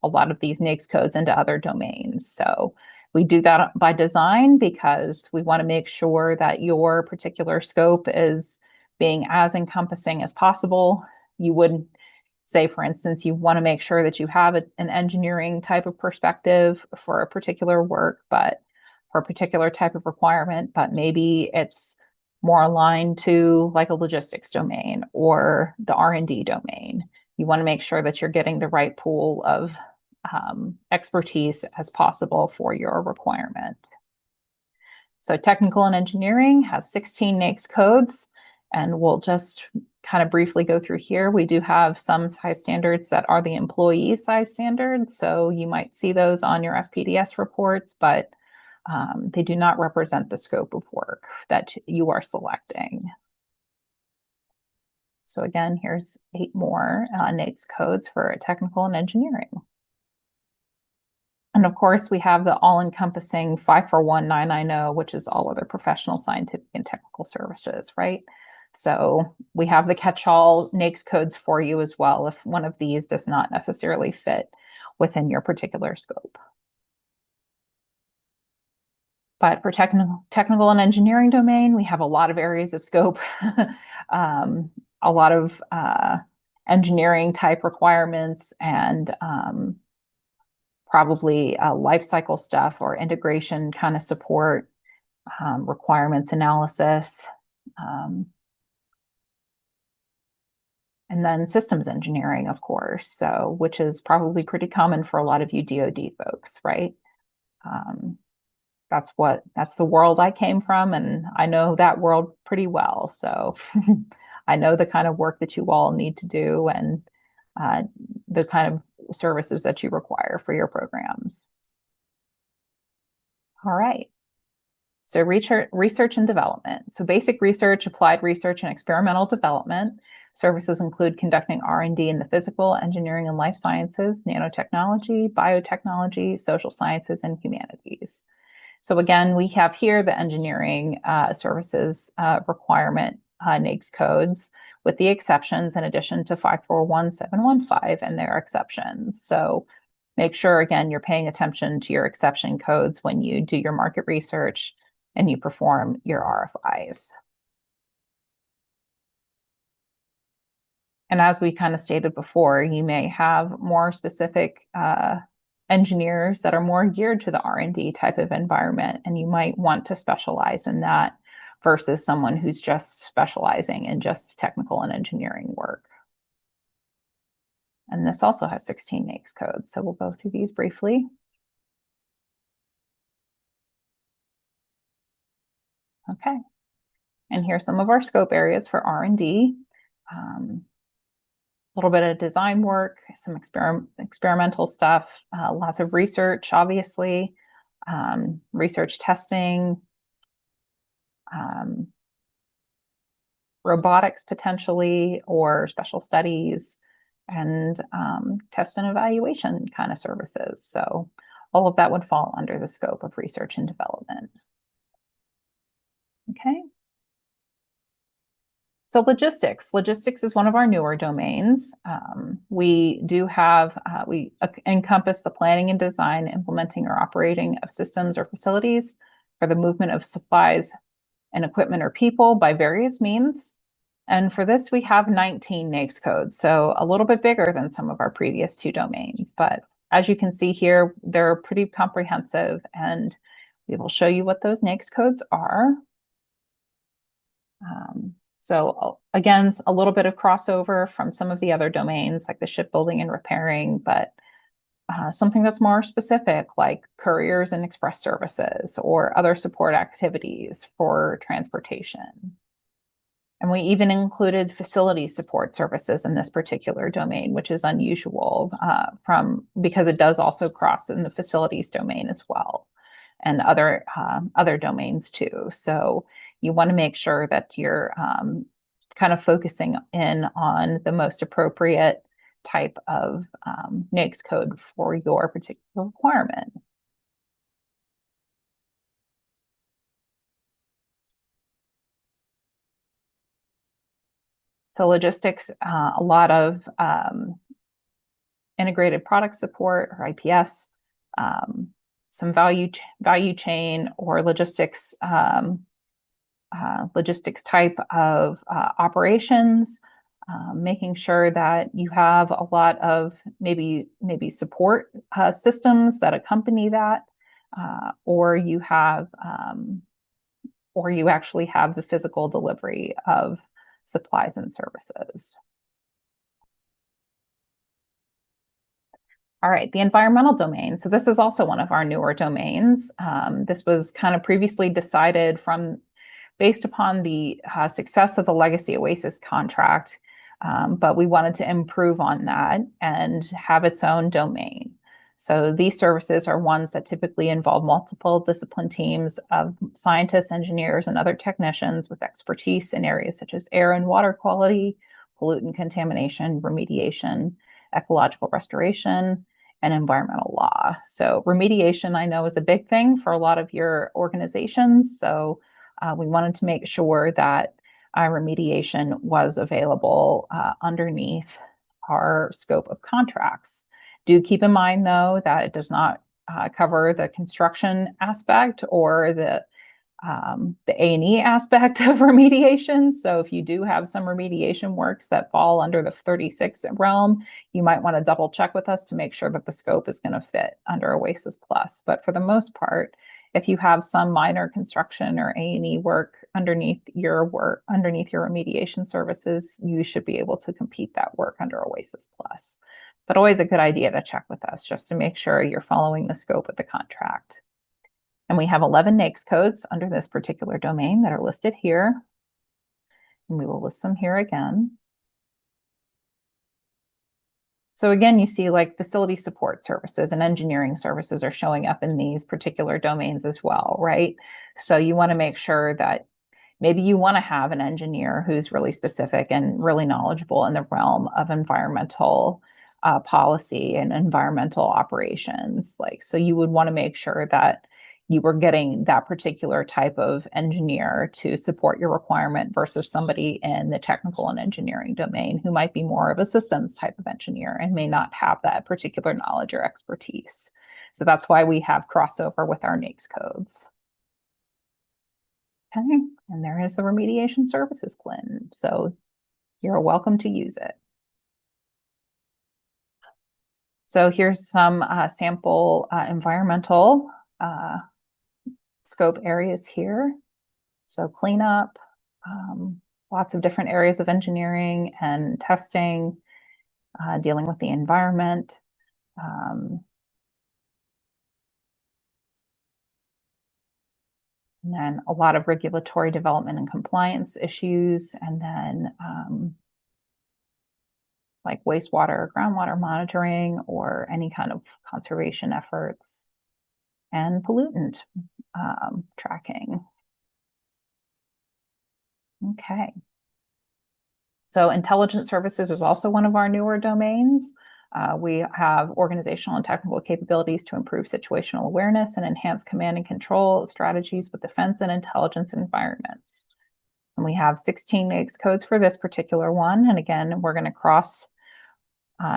a lot of these NAICS codes into other domains. So we do that by design, because we want to make sure that your particular scope is being as encompassing as possible. You would say, for instance, you want to make sure that you have an engineering type of perspective for a particular work, but for a particular type of requirement, but maybe it's more aligned to like a logistics domain or the R&D domain. You want to make sure that you're getting the right pool of expertise as possible for your requirement. So technical and engineering has 16 NAICS codes, and we'll just kind of briefly go through here. We do have some size standards that are the employee size standards, so you might see those on your FPDS reports, but they do not represent the scope of work that you are selecting. So again, here's 8 more NAICS codes for technical and engineering. And of course, we have the all-encompassing 541990, which is all other professional, scientific, and technical services, right? So we have the catch-all NAICS codes for you as well if one of these does not necessarily fit within your particular scope. But for technical and engineering domain, we have a lot of areas of scope, a lot of engineering type requirements, and probably life cycle stuff or integration kind of support. requirements analysis, and then systems engineering, of course, so which is probably pretty common for a lot of you DoD folks, right? That's the world I came from, and I know that world pretty well. So I know the kind of work that you all need to do and the kind of services that you require for your programs. All right. So research and development. So basic research, applied research, and experimental development. Services include conducting R&D in the physical, engineering and life sciences, nanotechnology, biotechnology, social sciences, and humanities. So again, we have here the engineering services requirement NAICS codes with the exceptions in addition to 541715 and their exceptions. So make sure, again, you're paying attention to your exception codes when you do your market research and you perform your RFIs. And as we kind of stated before, you may have more specific engineers that are more geared to the R&D type of environment, and you might want to specialize in that versus someone who's just specializing in just technical and engineering work. And this also has 16 NAICS codes, so we'll go through these briefly. Okay, and here's some of our scope areas for R&D. A little bit of design work, some experimental stuff, lots of research, obviously, research testing, robotics potentially, or special studies, and test and evaluation kind of services. So all of that would fall under the scope of research and development. Okay. So logistics. Logistics is one of our newer domains. We do have, we encompass the planning and design, implementing or operating of systems or facilities for the movement of supplies and equipment or people by various means. And for this, we have 19 NAICS codes, so a little bit bigger than some of our previous two domains. But as you can see here, they're pretty comprehensive, and we will show you what those NAICS codes are. So again, a little bit of crossover from some of the other domains like the shipbuilding and repairing, but something that's more specific like couriers and express services or other support activities for transportation. And we even included facility support services in this particular domain, which is unusual because it does also cross in the facilities domain as well, and other domains too. So you want to make sure that you're kind of focusing in on the most appropriate type of NAICS code for your particular requirement. So logistics, a lot of integrated product support or IPS, some value chain or logistics type of operations, making sure that you have a lot of maybe support systems that accompany that, or you actually have the physical delivery of supplies and services. All right, the environmental domain. So this is also one of our newer domains. This was kind of previously decided based upon the success of the legacy OASIS contract, but we wanted to improve on that and have its own domain. So these services are ones that typically involve multiple discipline teams of scientists, engineers, and other technicians with expertise in areas such as air and water quality, pollutant contamination, remediation, ecological restoration, and environmental law. So remediation, I know, is a big thing for a lot of your organizations. So we wanted to make sure that remediation was available underneath our scope of contracts. Do keep in mind, though, that it does not cover the construction aspect or the A&E aspect of remediation. So if you do have some remediation works that fall under the 36 realm, you might want to double check with us to make sure that the scope is going to fit under OASIS Plus. But for the most part, if you have some minor construction or A&E work underneath your remediation services, you should be able to compete that work under OASIS Plus. But always a good idea to check with us just to make sure you're following the scope of the contract. And we have 11 NAICS codes under this particular domain that are listed here. And we will list them here again. So again, you see like facility support services and engineering services are showing up in these particular domains as well, right? So you want to make sure that maybe you want to have an engineer who's really specific and really knowledgeable in the realm of environmental policy and environmental operations. Like, so you would want to make sure that you were getting that particular type of engineer to support your requirement versus somebody in the technical and engineering domain who might be more of a systems type of engineer and may not have that particular knowledge or expertise. So that's why we have crossover with our NAICS codes. Okay, and there is the remediation services CLIN. So you're welcome to use it. So here's some sample environmental scope areas here. So cleanup, lots of different areas of engineering and testing, dealing with the environment. And then a lot of regulatory development and compliance issues, and then like wastewater, groundwater monitoring, or any kind of conservation efforts, and pollutant tracking. Okay. So intelligence services is also one of our newer domains. We have organizational and technical capabilities to improve situational awareness and enhance command and control strategies with defense and intelligence environments. And we have 16 NAICS codes for this particular one. And again, we're going to cross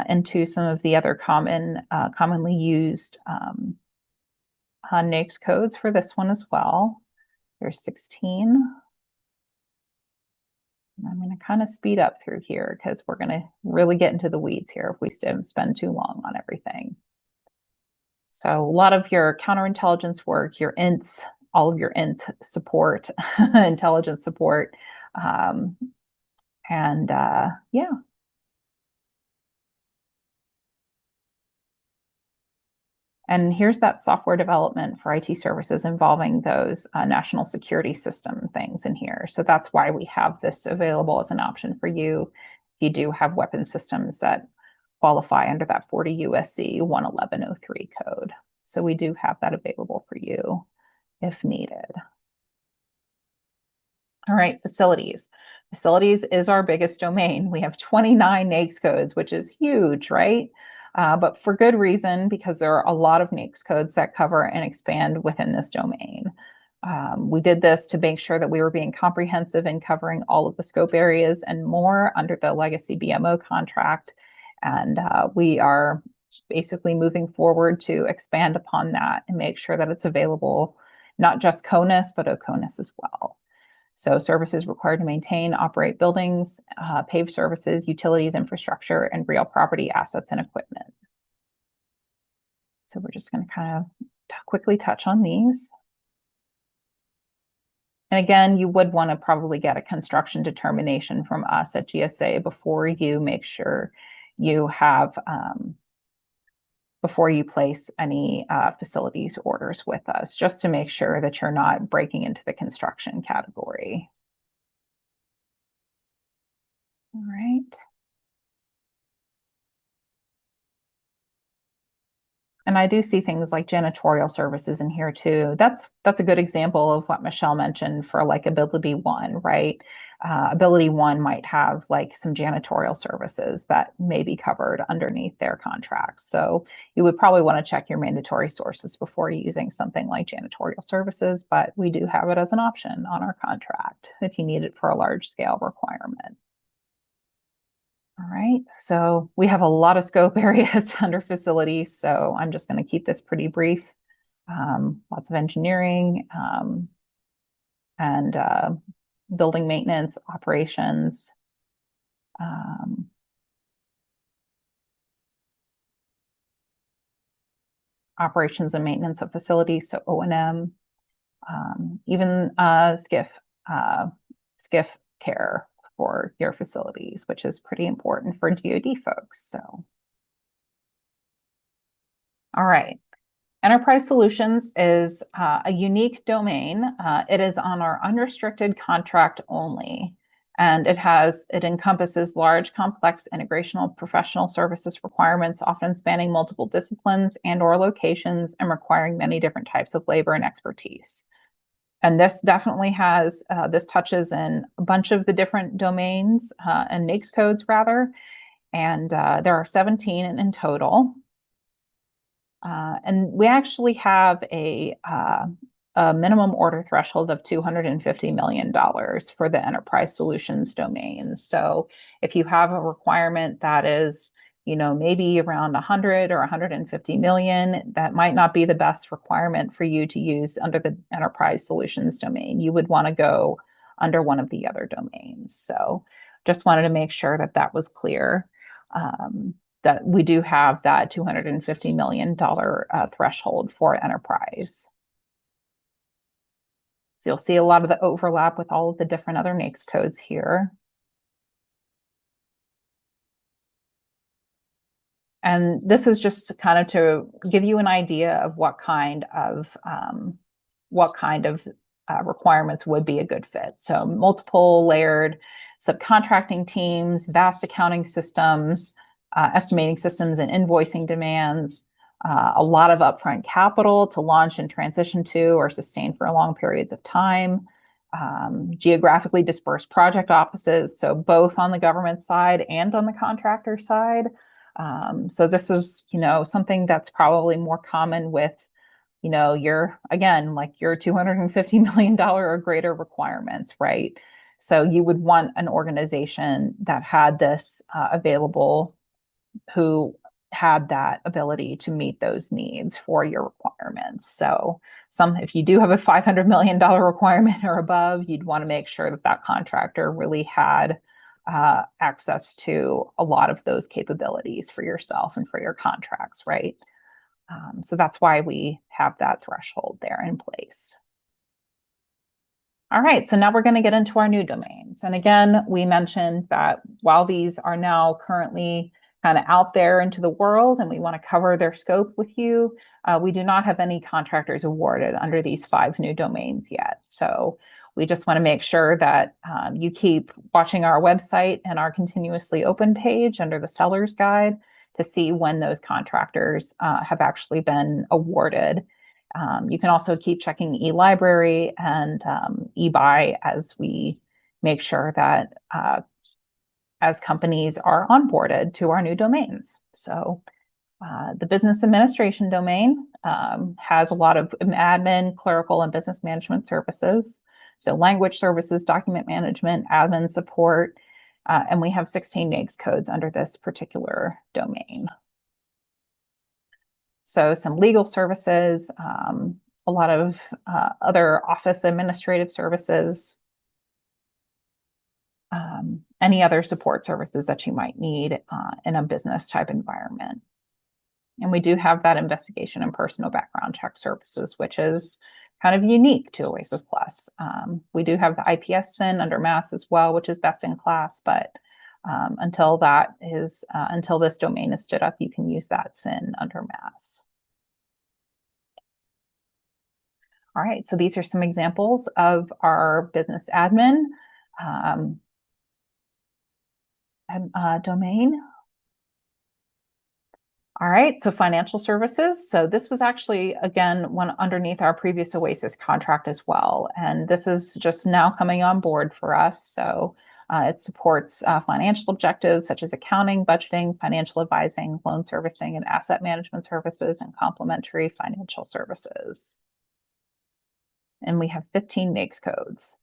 into some of the other commonly used NAICS codes for this one as well. There's 16. And I'm going to kind of speed up through here because we're going to really get into the weeds here if we spend too long on everything. So a lot of your counterintelligence work, your INTs, all of your INT support, intelligence support, yeah. And here's that software development for IT services involving those national security system things in here. So that's why we have this available as an option for you. You do have weapon systems that qualify under that 40 USC 11103 code. So we do have that available for you if needed. All right, facilities. Facilities is our biggest domain. We have 29 NAICS codes, which is huge, right? But for good reason, because there are a lot of NAICS codes that cover and expand within this domain. We did this to make sure that we were being comprehensive in covering all of the scope areas and more under the legacy BMO contract. And we are basically moving forward to expand upon that and make sure that it's available, not just CONUS, but OCONUS as well. So services required to maintain, operate buildings, pave services, utilities, infrastructure, and real property assets and equipment. So we're just going to kind of quickly touch on these. And again, you would want to probably get a construction determination from us at GSA before you make sure you have, before you place any facilities orders with us, just to make sure that you're not breaking into the construction category. All right. And I do see things like janitorial services in here too. That's a good example of what Michelle mentioned for like Ability One, right? Ability One might have like some janitorial services that may be covered underneath their contracts. So you would probably want to check your mandatory sources before using something like janitorial services, but we do have it as an option on our contract if you need it for a large scale requirement. All right, so we have a lot of scope areas under facilities, so I'm just going to keep this pretty brief. Lots of engineering and building maintenance, operations, operations and maintenance of facilities, so O&M, even SCIF care for your facilities, which is pretty important for DoD folks. So, all right. Enterprise Solutions is a unique domain. It is on our unrestricted contract only, and it encompasses large, complex integrational professional services requirements, often spanning multiple disciplines and/or locations and requiring many different types of labor and expertise. And this definitely has, this touches in a bunch of the different domains and NAICS codes rather, and there are 17 in total. And we actually have a minimum order threshold of $250 million for the enterprise solutions domain. So if you have a requirement that is, maybe around 100 or 150 million, that might not be the best requirement for you to use under the enterprise solutions domain. You would want to go under one of the other domains. So just wanted to make sure that that was clear. That we do have that $250 million threshold for enterprise. So you'll see a lot of the overlap with all of the different other NAICS codes here. And this is just kind of to give you an idea of what kind of requirements would be a good fit. So multiple layered subcontracting teams, vast accounting systems, estimating systems and invoicing demands, a lot of upfront capital to launch and transition to or sustain for long periods of time, geographically dispersed project offices, so both on the government side and on the contractor side. So this is, something that's probably more common with, your $250 million or greater requirements, right? So you would want an organization that had this available, who had that ability to meet those needs for your requirements. So if you do have a $500 million requirement or above, you'd want to make sure that that contractor really had access to a lot of those capabilities for yourself and for your contracts, right? So that's why we have that threshold there in place. All right, so now we're going to get into our new domains. And again, we mentioned that while these are now currently kind of out there into the world and we want to cover their scope with you, we do not have any contractors awarded under these 5 new domains yet. So we just want to make sure that you keep watching our website and our continuously open page under the seller's guide to see when those contractors have actually been awarded. You can also keep checking eLibrary and eBuy as we make sure that as companies are onboarded to our new domains. So the business administration domain has a lot of admin, clerical, and business management services. So language services, document management, admin support, and we have 16 NAICS codes under this particular domain. So some legal services, a lot of other office administrative services, any other support services that you might need in a business type environment. And we do have that investigation and personal background check services, which is kind of unique to OASIS Plus. We do have the IPS SIN under MAS as well, which is best in class, but until this domain is stood up, you can use that SIN under MAS. All right, so these are some examples of our business admin domain. All right, so financial services. So this was actually, again, one underneath our previous OASIS contract as well. And this is just now coming on board for us. So it supports financial objectives such as accounting, budgeting, financial advising, loan servicing, and asset management services, and complementary financial services. And we have 15 NAICS codes.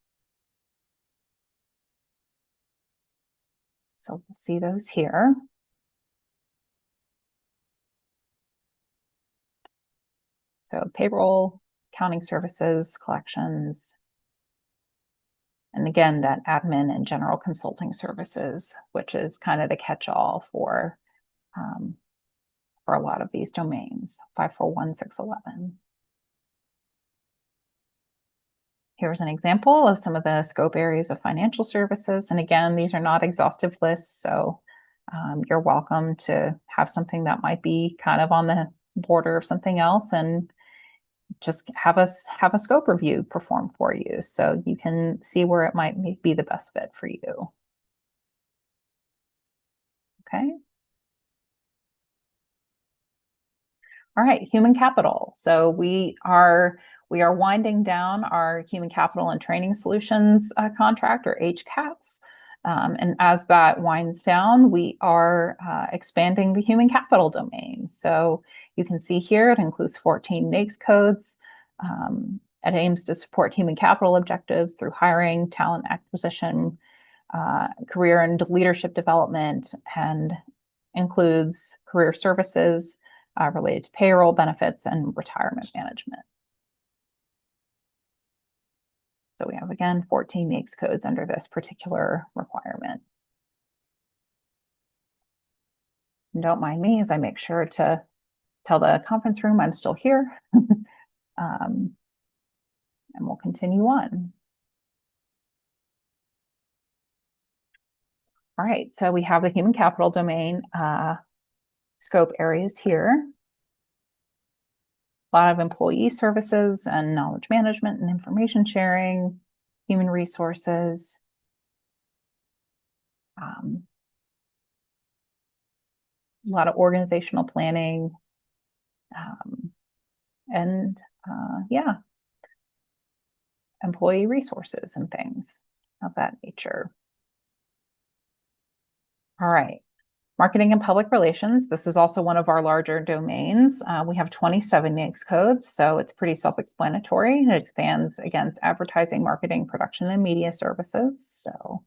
So we'll see those here. So payroll, accounting services, collections, and again, that admin and general consulting services, which is kind of the catch-all for a lot of these domains, 541611. Here's an example of some of the scope areas of financial services. And again, these are not exhaustive lists, so you're welcome to have something that might be kind of on the border of something else and just have a scope review performed for you so you can see where it might be the best fit for you. Okay. All right, human capital. So we are winding down our human capital and training solutions contract, or HCATS. And as that winds down, we are expanding the human capital domain. So you can see here it includes 14 NAICS codes. It aims to support human capital objectives through hiring, talent acquisition, career and leadership development, and includes career services related to payroll, benefits, and retirement management. So we have, again, 14 NAICS codes under this particular requirement. And don't mind me as I make sure to tell the conference room I'm still here. And we'll continue on. All right, so we have the human capital domain scope areas here. A lot of employee services and knowledge management and information sharing, human resources, a lot of organizational planning, and yeah, employee resources and things of that nature. All right. Marketing and public relations. This is also one of our larger domains. We have 27 NAICS codes, so it's pretty self-explanatory. It expands against advertising, marketing, production, and media services. So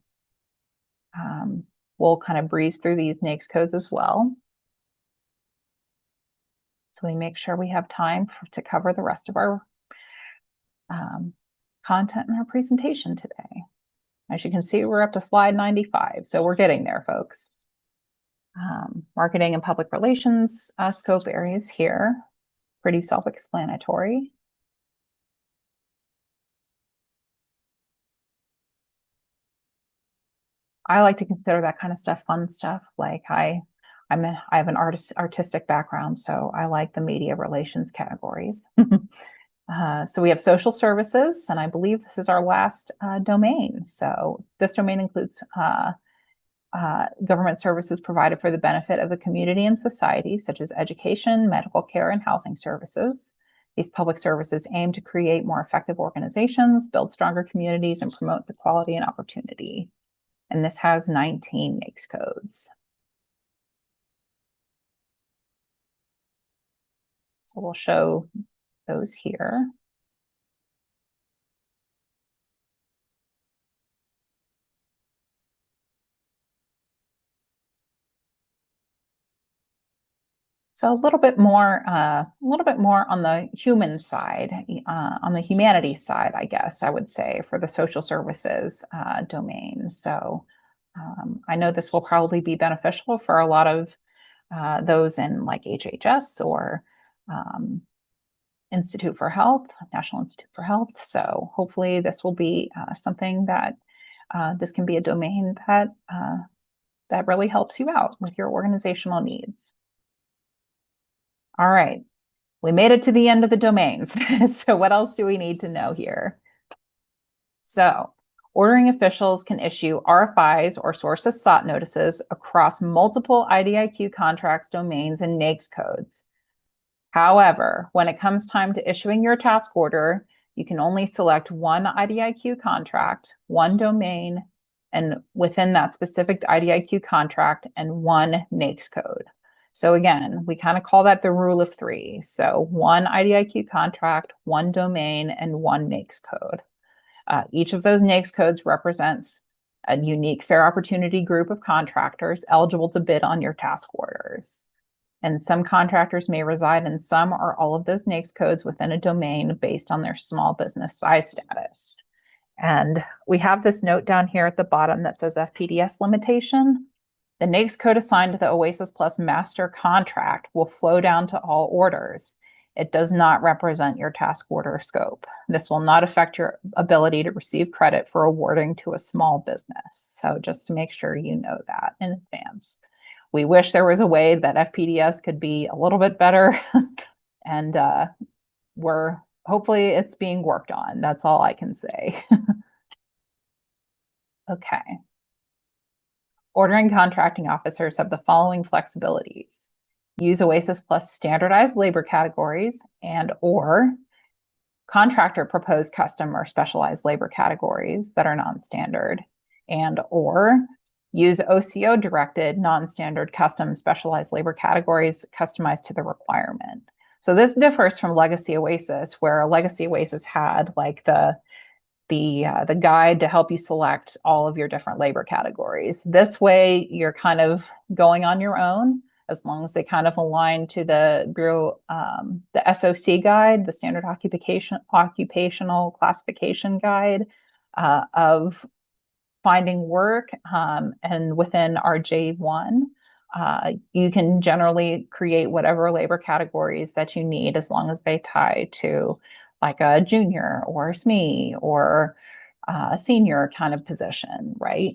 we'll kind of breeze through these NAICS codes as well. So we make sure we have time to cover the rest of our content in our presentation today. As you can see, we're up to slide 95, so we're getting there, folks. Marketing and public relations scope areas here, pretty self-explanatory. I like to consider that kind of stuff fun stuff. Like I have an artistic background, so I like the media relations categories. So we have social services, and I believe this is our last domain. So this domain includes government services provided for the benefit of the community and society, such as education, medical care, and housing services. These public services aim to create more effective organizations, build stronger communities, and promote equality and opportunity. And this has 19 NAICS codes. So we'll show those here. So a little bit more on the human side, on the humanities side, I guess I would say, for the social services domain. So I know this will probably be beneficial for a lot of those in like HHS or Institute for Health, National Institute for Health. So hopefully this will be something that this can be a domain that that really helps you out with your organizational needs. All right, we made it to the end of the domains. So what else do we need to know here? So ordering officials can issue RFIs or sources sought notices across multiple IDIQ contracts, domains, and NAICS codes. However, when it comes time to issuing your task order, you can only select one IDIQ contract, one domain, and within that specific IDIQ contract, and one NAICS code. So again, we kind of call that the rule of three. So one IDIQ contract, one domain, and one NAICS code. Each of those NAICS codes represents a unique fair opportunity group of contractors eligible to bid on your task orders. And some contractors may reside in some or all of those NAICS codes within a domain based on their small business size status. And we have this note down here at the bottom that says FPDS limitation. The NAICS code assigned to the OASIS Plus master contract will flow down to all orders. It does not represent your task order scope. This will not affect your ability to receive credit for awarding to a small business. So just to make sure you know that in advance. We wish there was a way that FPDS could be a little bit better and hopefully it's being worked on. That's all I can say. Okay. Ordering contracting officers have the following flexibilities. Use OASIS Plus standardized labor categories and or contractor proposed custom or specialized labor categories that are non-standard, and or use OCO directed non-standard custom specialized labor categories customized to the requirement. So this differs from legacy OASIS, where legacy OASIS had like the guide to help you select all of your different labor categories. This way, you're kind of going on your own, as long as they kind of align to the Bureau, the SOC guide, the Standard Occupational Classification Guide of finding work, and within RJ1, you can generally create whatever labor categories that you need, as long as they tie to like a junior or a SME or a senior kind of position, right?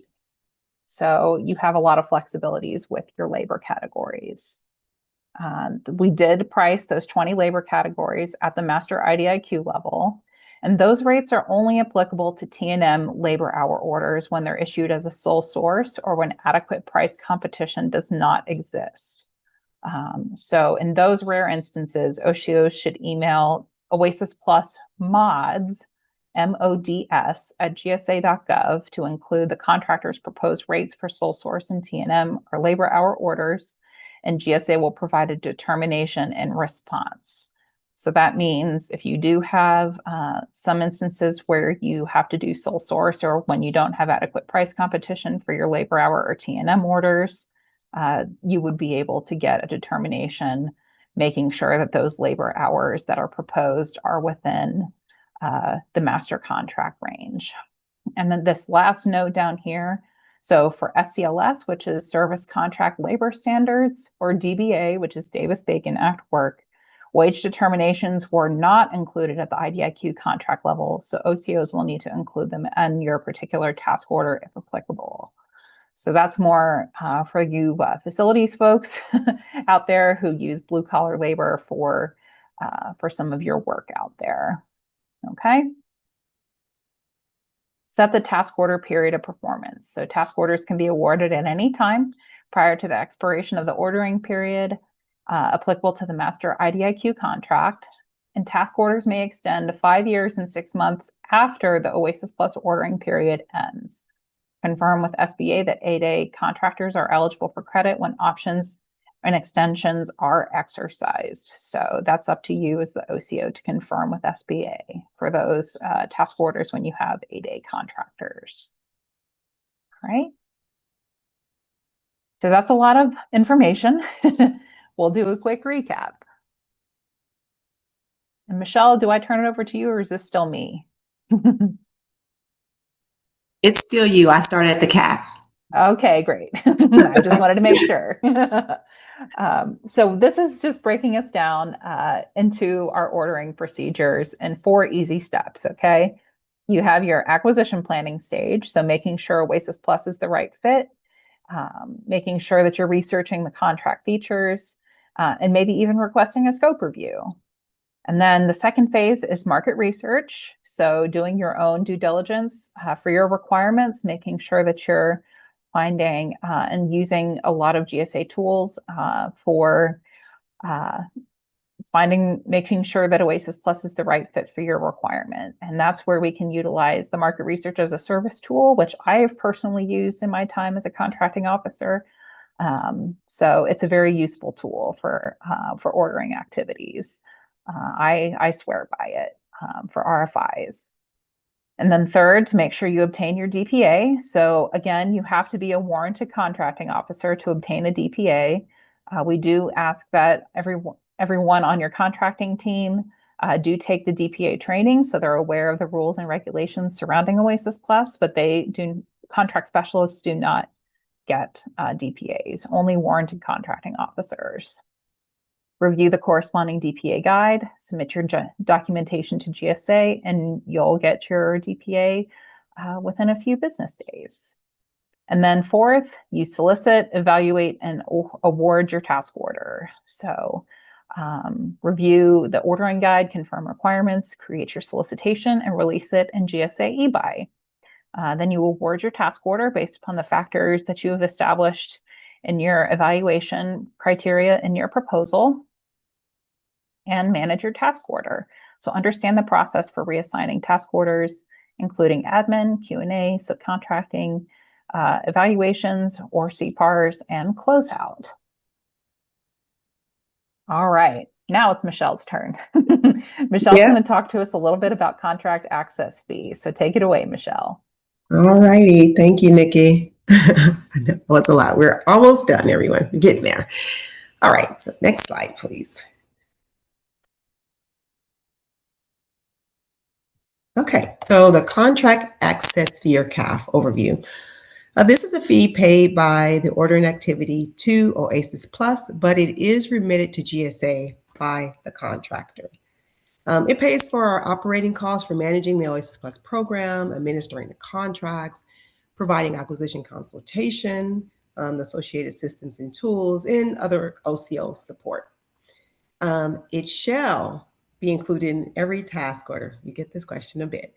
So you have a lot of flexibilities with your labor categories. We did price those 20 labor categories at the master IDIQ level, and those rates are only applicable to T&M labor hour orders when they're issued as a sole source or when adequate price competition does not exist. So in those rare instances, OCOs should email OASIS Plus mods, MODS, at gsa.gov to include the contractor's proposed rates for sole source and T&M or labor hour orders, and GSA will provide a determination in response. So that means if you do have some instances where you have to do sole source or when you don't have adequate price competition for your labor hour or T&M orders, you would be able to get a determination making sure that those labor hours that are proposed are within the master contract range. And then this last note down here, so for SCLS, which is Service Contract Labor Standards, or DBA, which is Davis-Bacon Act work, wage determinations were not included at the IDIQ contract level, so OCOs will need to include them in your particular task order if applicable. So that's more for you facilities folks out there who use blue collar labor for some of your work out there. Okay. Set the task order period of performance. So task orders can be awarded at any time prior to the expiration of the ordering period applicable to the master IDIQ contract. And task orders may extend to 5 years and 6 months after the OASIS Plus ordering period ends. Confirm with SBA that 8A contractors are eligible for credit when options and extensions are exercised. So that's up to you as the OCO to confirm with SBA for those task orders when you have 8A contractors. All right. So that's a lot of information. We'll do a quick recap. And Michelle, do I turn it over to you or is this still me? It's still you. I started at the cap. Okay, great. I just wanted to make sure. So this is just breaking us down into our ordering procedures in 4 easy steps, okay? You have your acquisition planning stage, so making sure OASIS Plus is the right fit, making sure that you're researching the contract features, and maybe even requesting a scope review. And then the second phase is market research. So doing your own due diligence for your requirements, making sure that you're finding and using a lot of GSA tools for making sure that OASIS Plus is the right fit for your requirement. And that's where we can utilize the market research as a service tool, which I have personally used in my time as a contracting officer. So it's a very useful tool for ordering activities. I swear by it for RFIs. And then third, to make sure you obtain your DPA. So again, you have to be a warranted contracting officer to obtain a DPA. We do ask that everyone on your contracting team do take the DPA training, so they're aware of the rules and regulations surrounding OASIS Plus, but contract specialists do not get DPAs, only warranted contracting officers. Review the corresponding DPA guide, submit your documentation to GSA, and you'll get your DPA within a few business days. And then fourth, you solicit, evaluate, and award your task order. So review the ordering guide, confirm requirements, create your solicitation, and release it in GSA eBuy. Then you award your task order based upon the factors that you have established in your evaluation criteria in your proposal, and manage your task order. So understand the process for reassigning task orders, including admin, Q&A, subcontracting, evaluations, or CPARs, and closeout. All right, now it's Michelle's turn. Michelle's going to talk to us a little bit about contract access fees. So take it away, Michelle. All righty. Thank you, Nikki. That was a lot. We're almost done, everyone. We're getting there. All right, so next slide, please. Okay, so the contract access fee or CAF overview. This is a fee paid by the ordering activity to OASIS Plus, but it is remitted to GSA by the contractor. It pays for our operating costs for managing the OASIS Plus program, administering the contracts, providing acquisition consultation, the associated systems and tools, and other OCO support. It shall be included in every task order. You get this question a bit.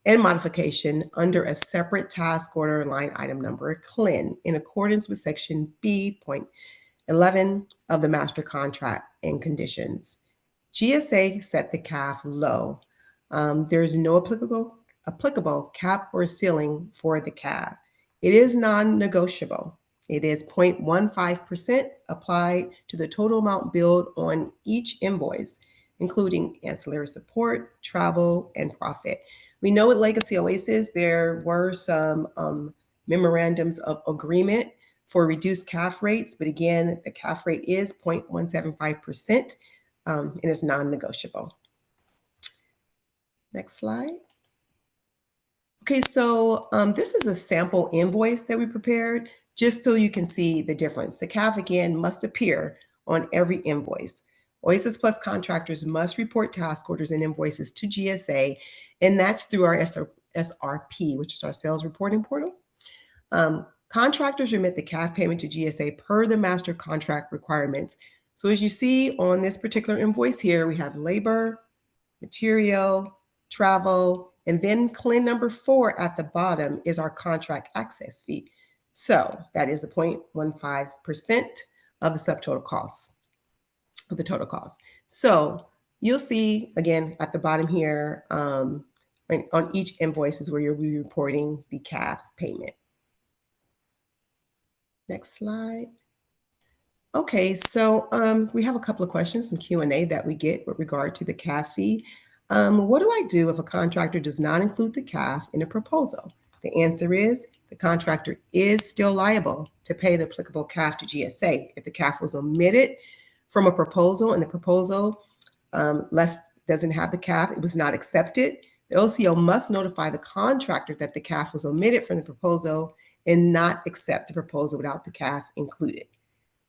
And modification under a separate task order line item number, CLIN, in accordance with section B.11 of the master contract and conditions. GSA set the CAF low. There is no applicable cap or ceiling for the CAF. It is non-negotiable. It is 0.15% applied to the total amount billed on each invoice, including ancillary support, travel, and profit. We know at Legacy OASIS, there were some memorandums of agreement for reduced CAF rates, but again, the CAF rate is 0.175% and is non-negotiable. Next slide. Okay, so this is a sample invoice that we prepared just so you can see the difference. The CAF, again, must appear on every invoice. OASIS Plus contractors must report task orders and invoices to GSA, and that's through our SRP, which is our sales reporting portal. Contractors remit the CAF payment to GSA per the master contract requirements. So as you see on this particular invoice here, we have labor, material, travel, and then CLIN number 4 at the bottom is our contract access fee. So that is a 0.15% of the subtotal cost, of the total cost. So you'll see, again, at the bottom here, on each invoice is where you'll be reporting the CAF payment. Next slide. Okay, so we have a couple of questions, some Q&A that we get with regard to the CAF fee. What do I do if a contractor does not include the CAF in a proposal? The answer is the contractor is still liable to pay the applicable CAF to GSA. If the CAF was omitted from a proposal and the proposal doesn't have the CAF, it was not accepted, the OCO must notify the contractor that the CAF was omitted from the proposal and not accept the proposal without the CAF included,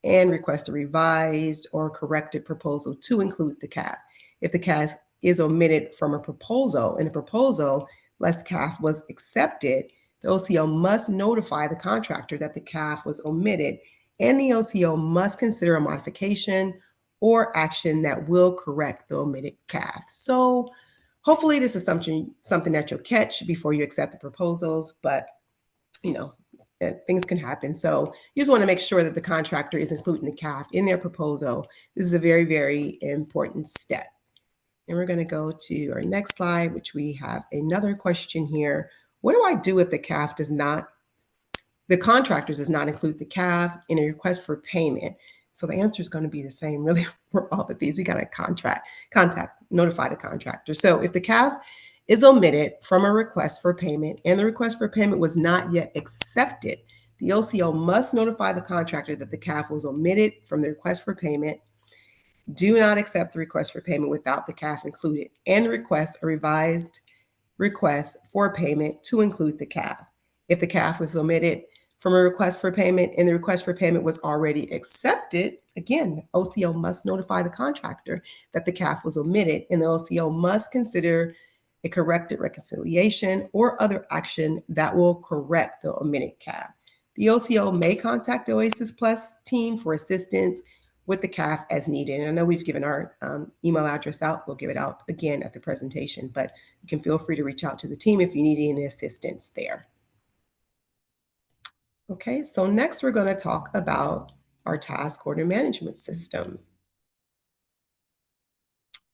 and request a revised or corrected proposal to include the CAF. If the CAF is omitted from a proposal and the proposal less CAF was accepted, the OCO must notify the contractor that the CAF was omitted, and the OCO must consider a modification or action that will correct the omitted CAF. So hopefully this is something that you'll catch before you accept the proposals, but you know, things can happen. So you just want to make sure that the contractor is including the CAF in their proposal. This is a very, very important step. And we're going to go to our next slide, which we have another question here. What do I do if the CAF the contractor does not include the CAF in a request for payment? So the answer is going to be the same really for all of these. We got to notify the contractor. So if the CAF is omitted from a request for payment and the request for payment was not yet accepted, the OCO must notify the contractor that the CAF was omitted from the request for payment. Do not accept the request for payment without the CAF included, and request a revised request for payment to include the CAF. If the CAF was omitted from a request for payment and the request for payment was already accepted, again, OCO must notify the contractor that the CAF was omitted, and the OCO must consider a corrected reconciliation or other action that will correct the omitted CAF. The OCO may contact the OASIS Plus team for assistance with the CAF as needed. And I know we've given our email address out. We'll give it out again at the presentation, but you can feel free to reach out to the team if you need any assistance there. Okay, so next we're going to talk about our task order management system,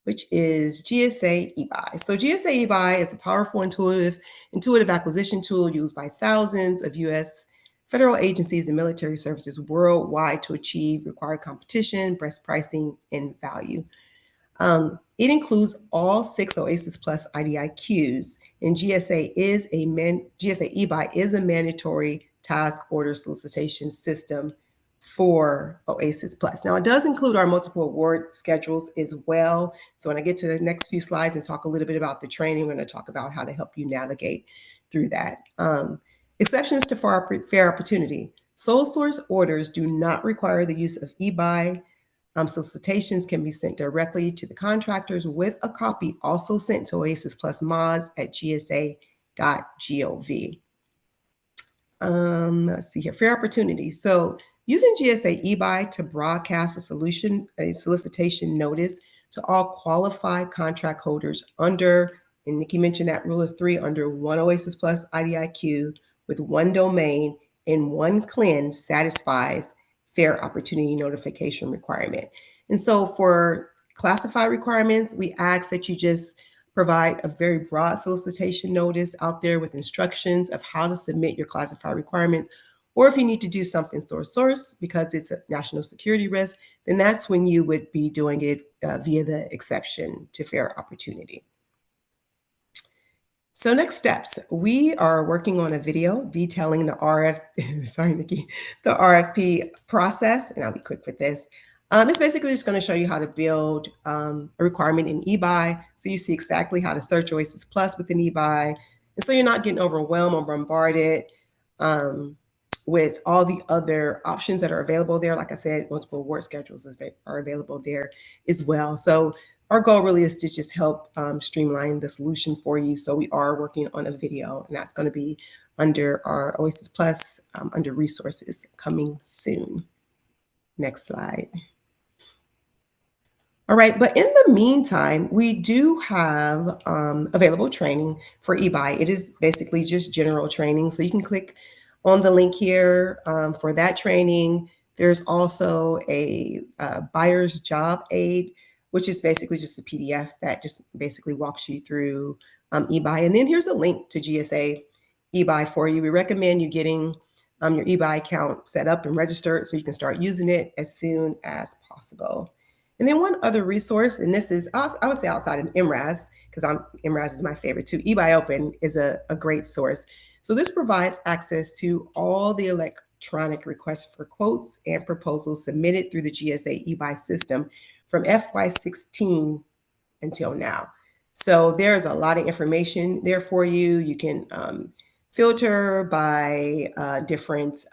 which is GSA eBuy. So GSA eBuy is a powerful, intuitive acquisition tool used by thousands of U.S. federal agencies and military services worldwide to achieve required competition, best pricing, and value. It includes all 6 OASIS Plus IDIQs, and GSA eBuy is a mandatory task order solicitation system for OASIS Plus. Now, it does include our multiple award schedules as well. So when I get to the next few slides and talk a little bit about the training, we're going to talk about how to help you navigate through that. Exceptions to fair opportunity. Sole source orders do not require the use of eBuy. Solicitations can be sent directly to the contractors with a copy also sent to OASIS Plus mods at gsa.gov. Let's see here, fair opportunity. So using GSA eBuy to broadcast a solicitation notice to all qualified contract holders under, and Nikki mentioned that rule of 3, under one OASIS Plus IDIQ with one domain and one CLIN satisfies fair opportunity notification requirement. And so for classified requirements, we ask that you just provide a very broad solicitation notice out there with instructions of how to submit your classified requirements. Or if you need to do something source because it's a national security risk, then that's when you would be doing it via the exception to fair opportunity. So next steps, we are working on a video detailing the the RFP process, and I'll be quick with this. It's basically just going to show you how to build a requirement in eBuy, so you see exactly how to search OASIS Plus within eBuy, and so you're not getting overwhelmed or bombarded with all the other options that are available there. Like I said, multiple award schedules are available there as well. So our goal really is to just help streamline the solution for you. So we are working on a video, and that's going to be under our OASIS Plus, under resources, coming soon. Next slide. All right, but in the meantime, we do have available training for eBuy. It is basically just general training. So you can click on the link here for that training. There's also a buyer's job aid, which is basically just a PDF that just basically walks you through eBuy. And then here's a link to GSA eBuy for you. We recommend you getting your eBuy account set up and registered so you can start using it as soon as possible. And then one other resource, and this is, I would say outside of MRAS, because MRAS is my favorite too. eBuy Open is a great source. So this provides access to all the electronic requests for quotes and proposals submitted through the GSA eBuy system from FY16 until now. So there's a lot of information there for you. You can filter by different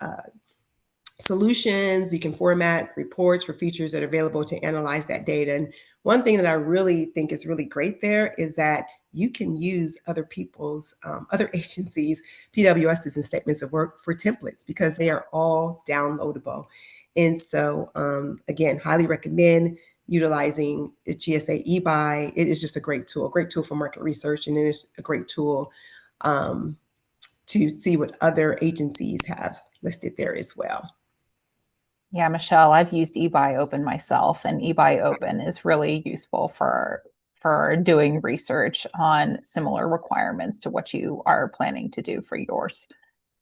solutions. You can format reports for features that are available to analyze that data. And one thing that I really think is really great there is that you can use other people's, other agencies' PWSs and statements of work for templates because they are all downloadable. And so, again, highly recommend utilizing GSA eBuy. It is just a great tool for market research, and then it's a great tool to see what other agencies have listed there as well. Yeah, Michelle, I've used eBuy Open myself, and eBuy Open is really useful for doing research on similar requirements to what you are planning to do for yours,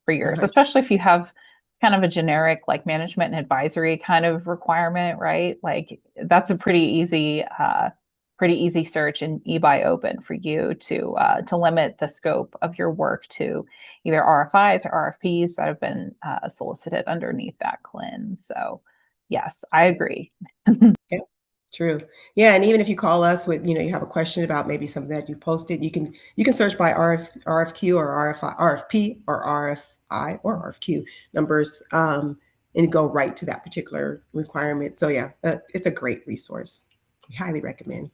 especially if you have kind of a generic like management and advisory kind of requirement, right? Like that's a pretty easy search in eBuy Open for you to limit the scope of your work to either RFIs or RFPs that have been solicited underneath that CLIN. So yes, I agree. Yeah, true. Yeah, and even if you call us with, you have a question about maybe something that you posted, you can search by RFQ or RFP or RFI or RFQ numbers and go right to that particular requirement. So yeah, it's a great resource. We highly recommend.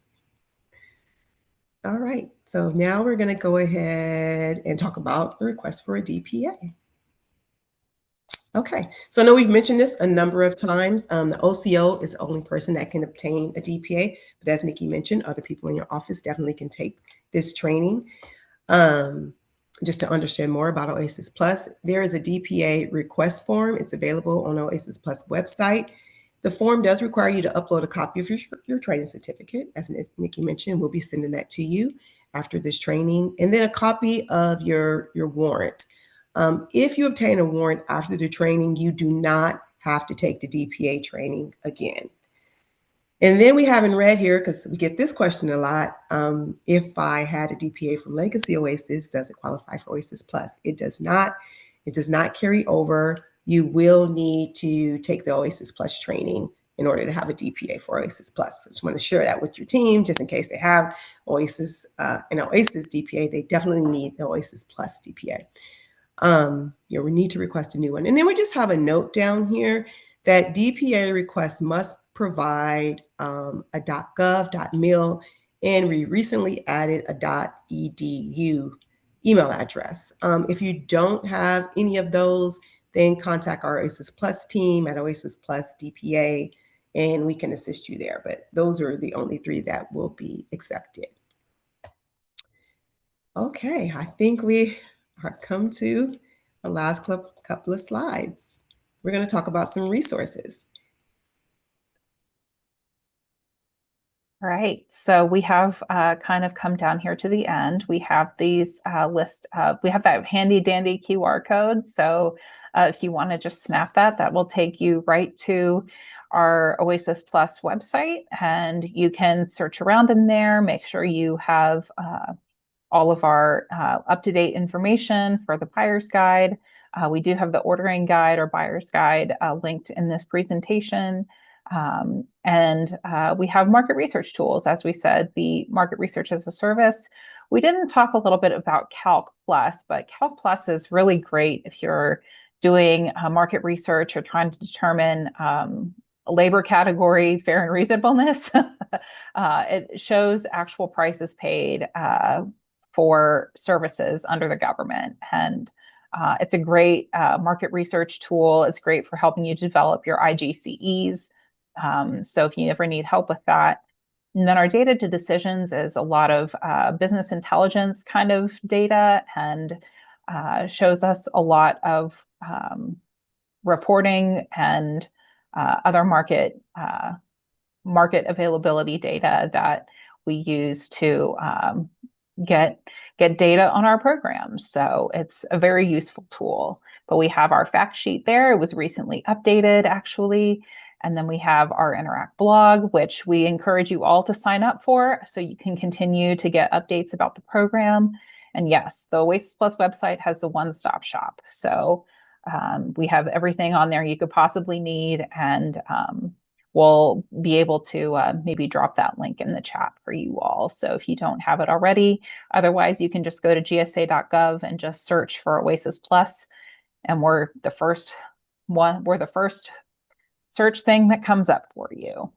All right, so now we're going to go ahead and talk about the request for a DPA. Okay, so I know we've mentioned this a number of times. The OCO is the only person that can obtain a DPA, but as Nikki mentioned, other people in your office definitely can take this training. Just to understand more about OASIS Plus, there is a DPA request form. It's available on OASIS Plus website. The form does require you to upload a copy of your training certificate. As Nikki mentioned, we'll be sending that to you after this training, and then a copy of your warrant. If you obtain a warrant after the training, you do not have to take the DPA training again. And then we have in red here, because we get this question a lot, if I had a DPA from Legacy OASIS, does it qualify for OASIS Plus? It does not. It does not carry over. You will need to take the OASIS Plus training in order to have a DPA for OASIS Plus. So just want to share that with your team, just in case they have OASIS, an OASIS DPA, they definitely need the OASIS Plus DPA. We need to request a new one. And then we just have a note down here that DPA requests must provide a .gov, .mil, and we recently added a .edu email address. If you don't have any of those, then contact our OASIS Plus team at OASIS Plus DPA, and we can assist you there. But those are the only three that will be accepted. Okay, I think we have come to our last couple of slides. We're going to talk about some resources. All right, so we have kind of come down here to the end. We have these we have that handy dandy QR code. So if you want to just snap that, that will take you right to our OASIS Plus website, and you can search around in there, make sure you have all of our up-to-date information for the buyer's guide. We do have the ordering guide or buyer's guide linked in this presentation. And we have market research tools. As we said, the market research as a service. We didn't talk a little bit about Calc Plus, but Calc Plus is really great if you're doing market research or trying to determine labor category fair and reasonableness. It shows actual prices paid for services under the government. And it's a great market research tool. It's great for helping you develop your IGCEs. So if you ever need help with that. And then our data to decisions is a lot of business intelligence kind of data, and shows us a lot of reporting and other market availability data that we use to get data on our programs. So it's a very useful tool. But we have our fact sheet there. It was recently updated, actually. And then we have our Interact blog, which we encourage you all to sign up for so you can continue to get updates about the program. And yes, the OASIS Plus website has the one-stop shop. So we have everything on there you could possibly need, and we'll be able to maybe drop that link in the chat for you all. So if you don't have it already, otherwise you can just go to gsa.gov and just search for OASIS Plus, and we're the first search thing that comes up for you.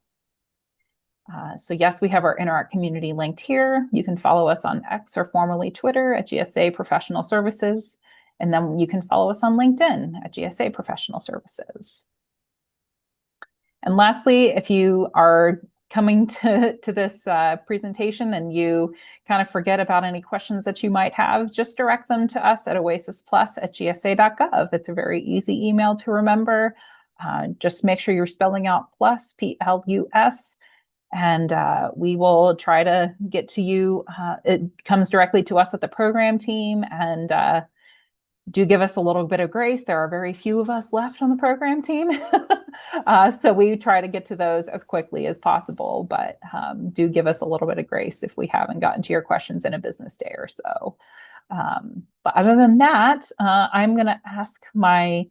So yes, we have our Interact community linked here. You can follow us on X, or formerly Twitter, at GSA Professional Services. And then you can follow us on LinkedIn at GSA Professional Services. And lastly, if you are coming to this presentation and you kind of forget about any questions that you might have, just direct them to us at oasisplus@gsa.gov. It's a very easy email to remember. Just make sure you're spelling out plus, P-L-U-S, and we will try to get to you. It comes directly to us at the program team, and do give us a little bit of grace. There are very few of us left on the program team. So we try to get to those as quickly as possible, but do give us a little bit of grace if we haven't gotten to your questions in a business day or so. But other than that, I'm going to ask my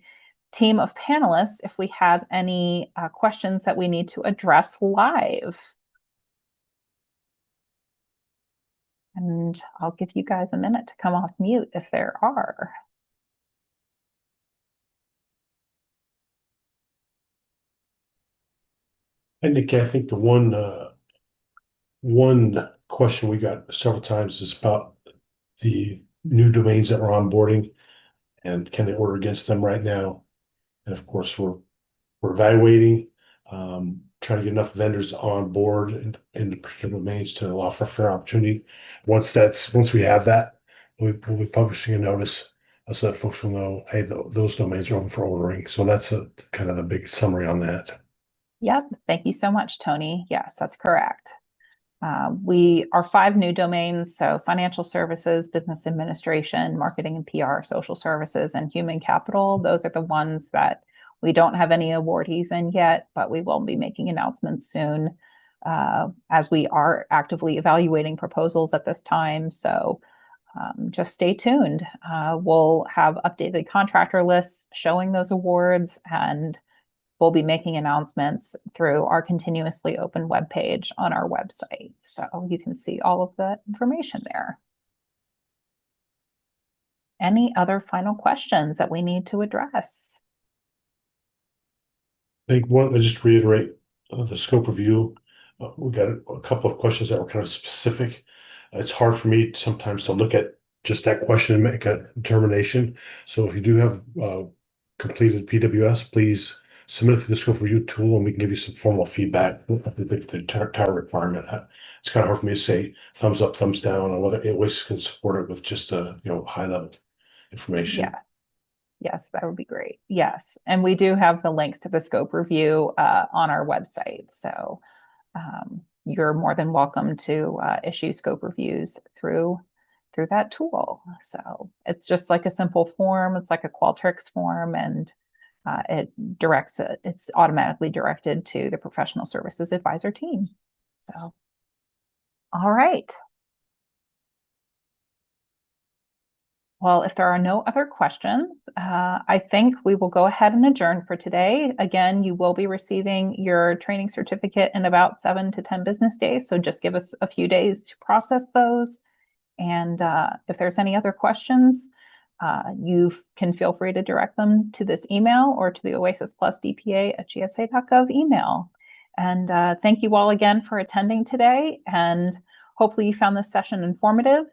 team of panelists if we have any questions that we need to address live. And I'll give you guys a minute to come off mute if there are. And Nick, I think the one question we got several times is about the new domains that we're onboarding and can they order against them right now? And of course, we're evaluating, trying to get enough vendors on board in the procurement domains to allow for fair opportunity. Once we have that, we'll be publishing a notice so that folks will know, hey, those domains are open for ordering. So that's a kind of the big summary on that. Yep. Thank you so much, Tony. Yes, that's correct. We are 5 new domains, so financial services, business administration, marketing and PR, social services, and human capital. Those are the ones that we don't have any awardees in yet, but we will be making announcements soon as we are actively evaluating proposals at this time. So just stay tuned. We'll have updated contractor lists showing those awards, and we'll be making announcements through our continuously open webpage on our website. So you can see all of the information there. Any other final questions that we need to address? I think one, just to reiterate the scope review. We got a couple of questions that were kind of specific. It's hard for me sometimes to look at just that question and make a determination. So if you do have completed PWS, please submit it to the scope review tool and we can give you some formal feedback. The entire requirement. It's kind of hard for me to say thumbs up, thumbs down, or whether OASIS can support it with just high level information. Yeah. Yes, that would be great. Yes. And we do have the links to the scope review on our website. So you're more than welcome to issue scope reviews through that tool. So it's just like a simple form. It's like a Qualtrics form, and it's automatically directed to the professional services advisor team. So, all right. Well, if there are no other questions, I think we will go ahead and adjourn for today. Again, you will be receiving your training certificate in about 7 to 10 business days. So just give us a few days to process those. And if there's any other questions, you can feel free to direct them to this email or to the OASIS Plus DPA at gsa.gov email. And thank you all again for attending today. And hopefully you found this session informative.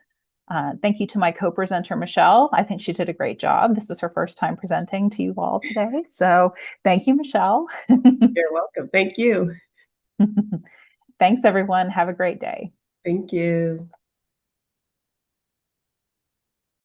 Thank you to my co-presenter, Michelle. I think she did a great job. This was her first time presenting to you all today. So thank you, Michelle. You're welcome. Thank you. Thanks, everyone. Have a great day. Thank you.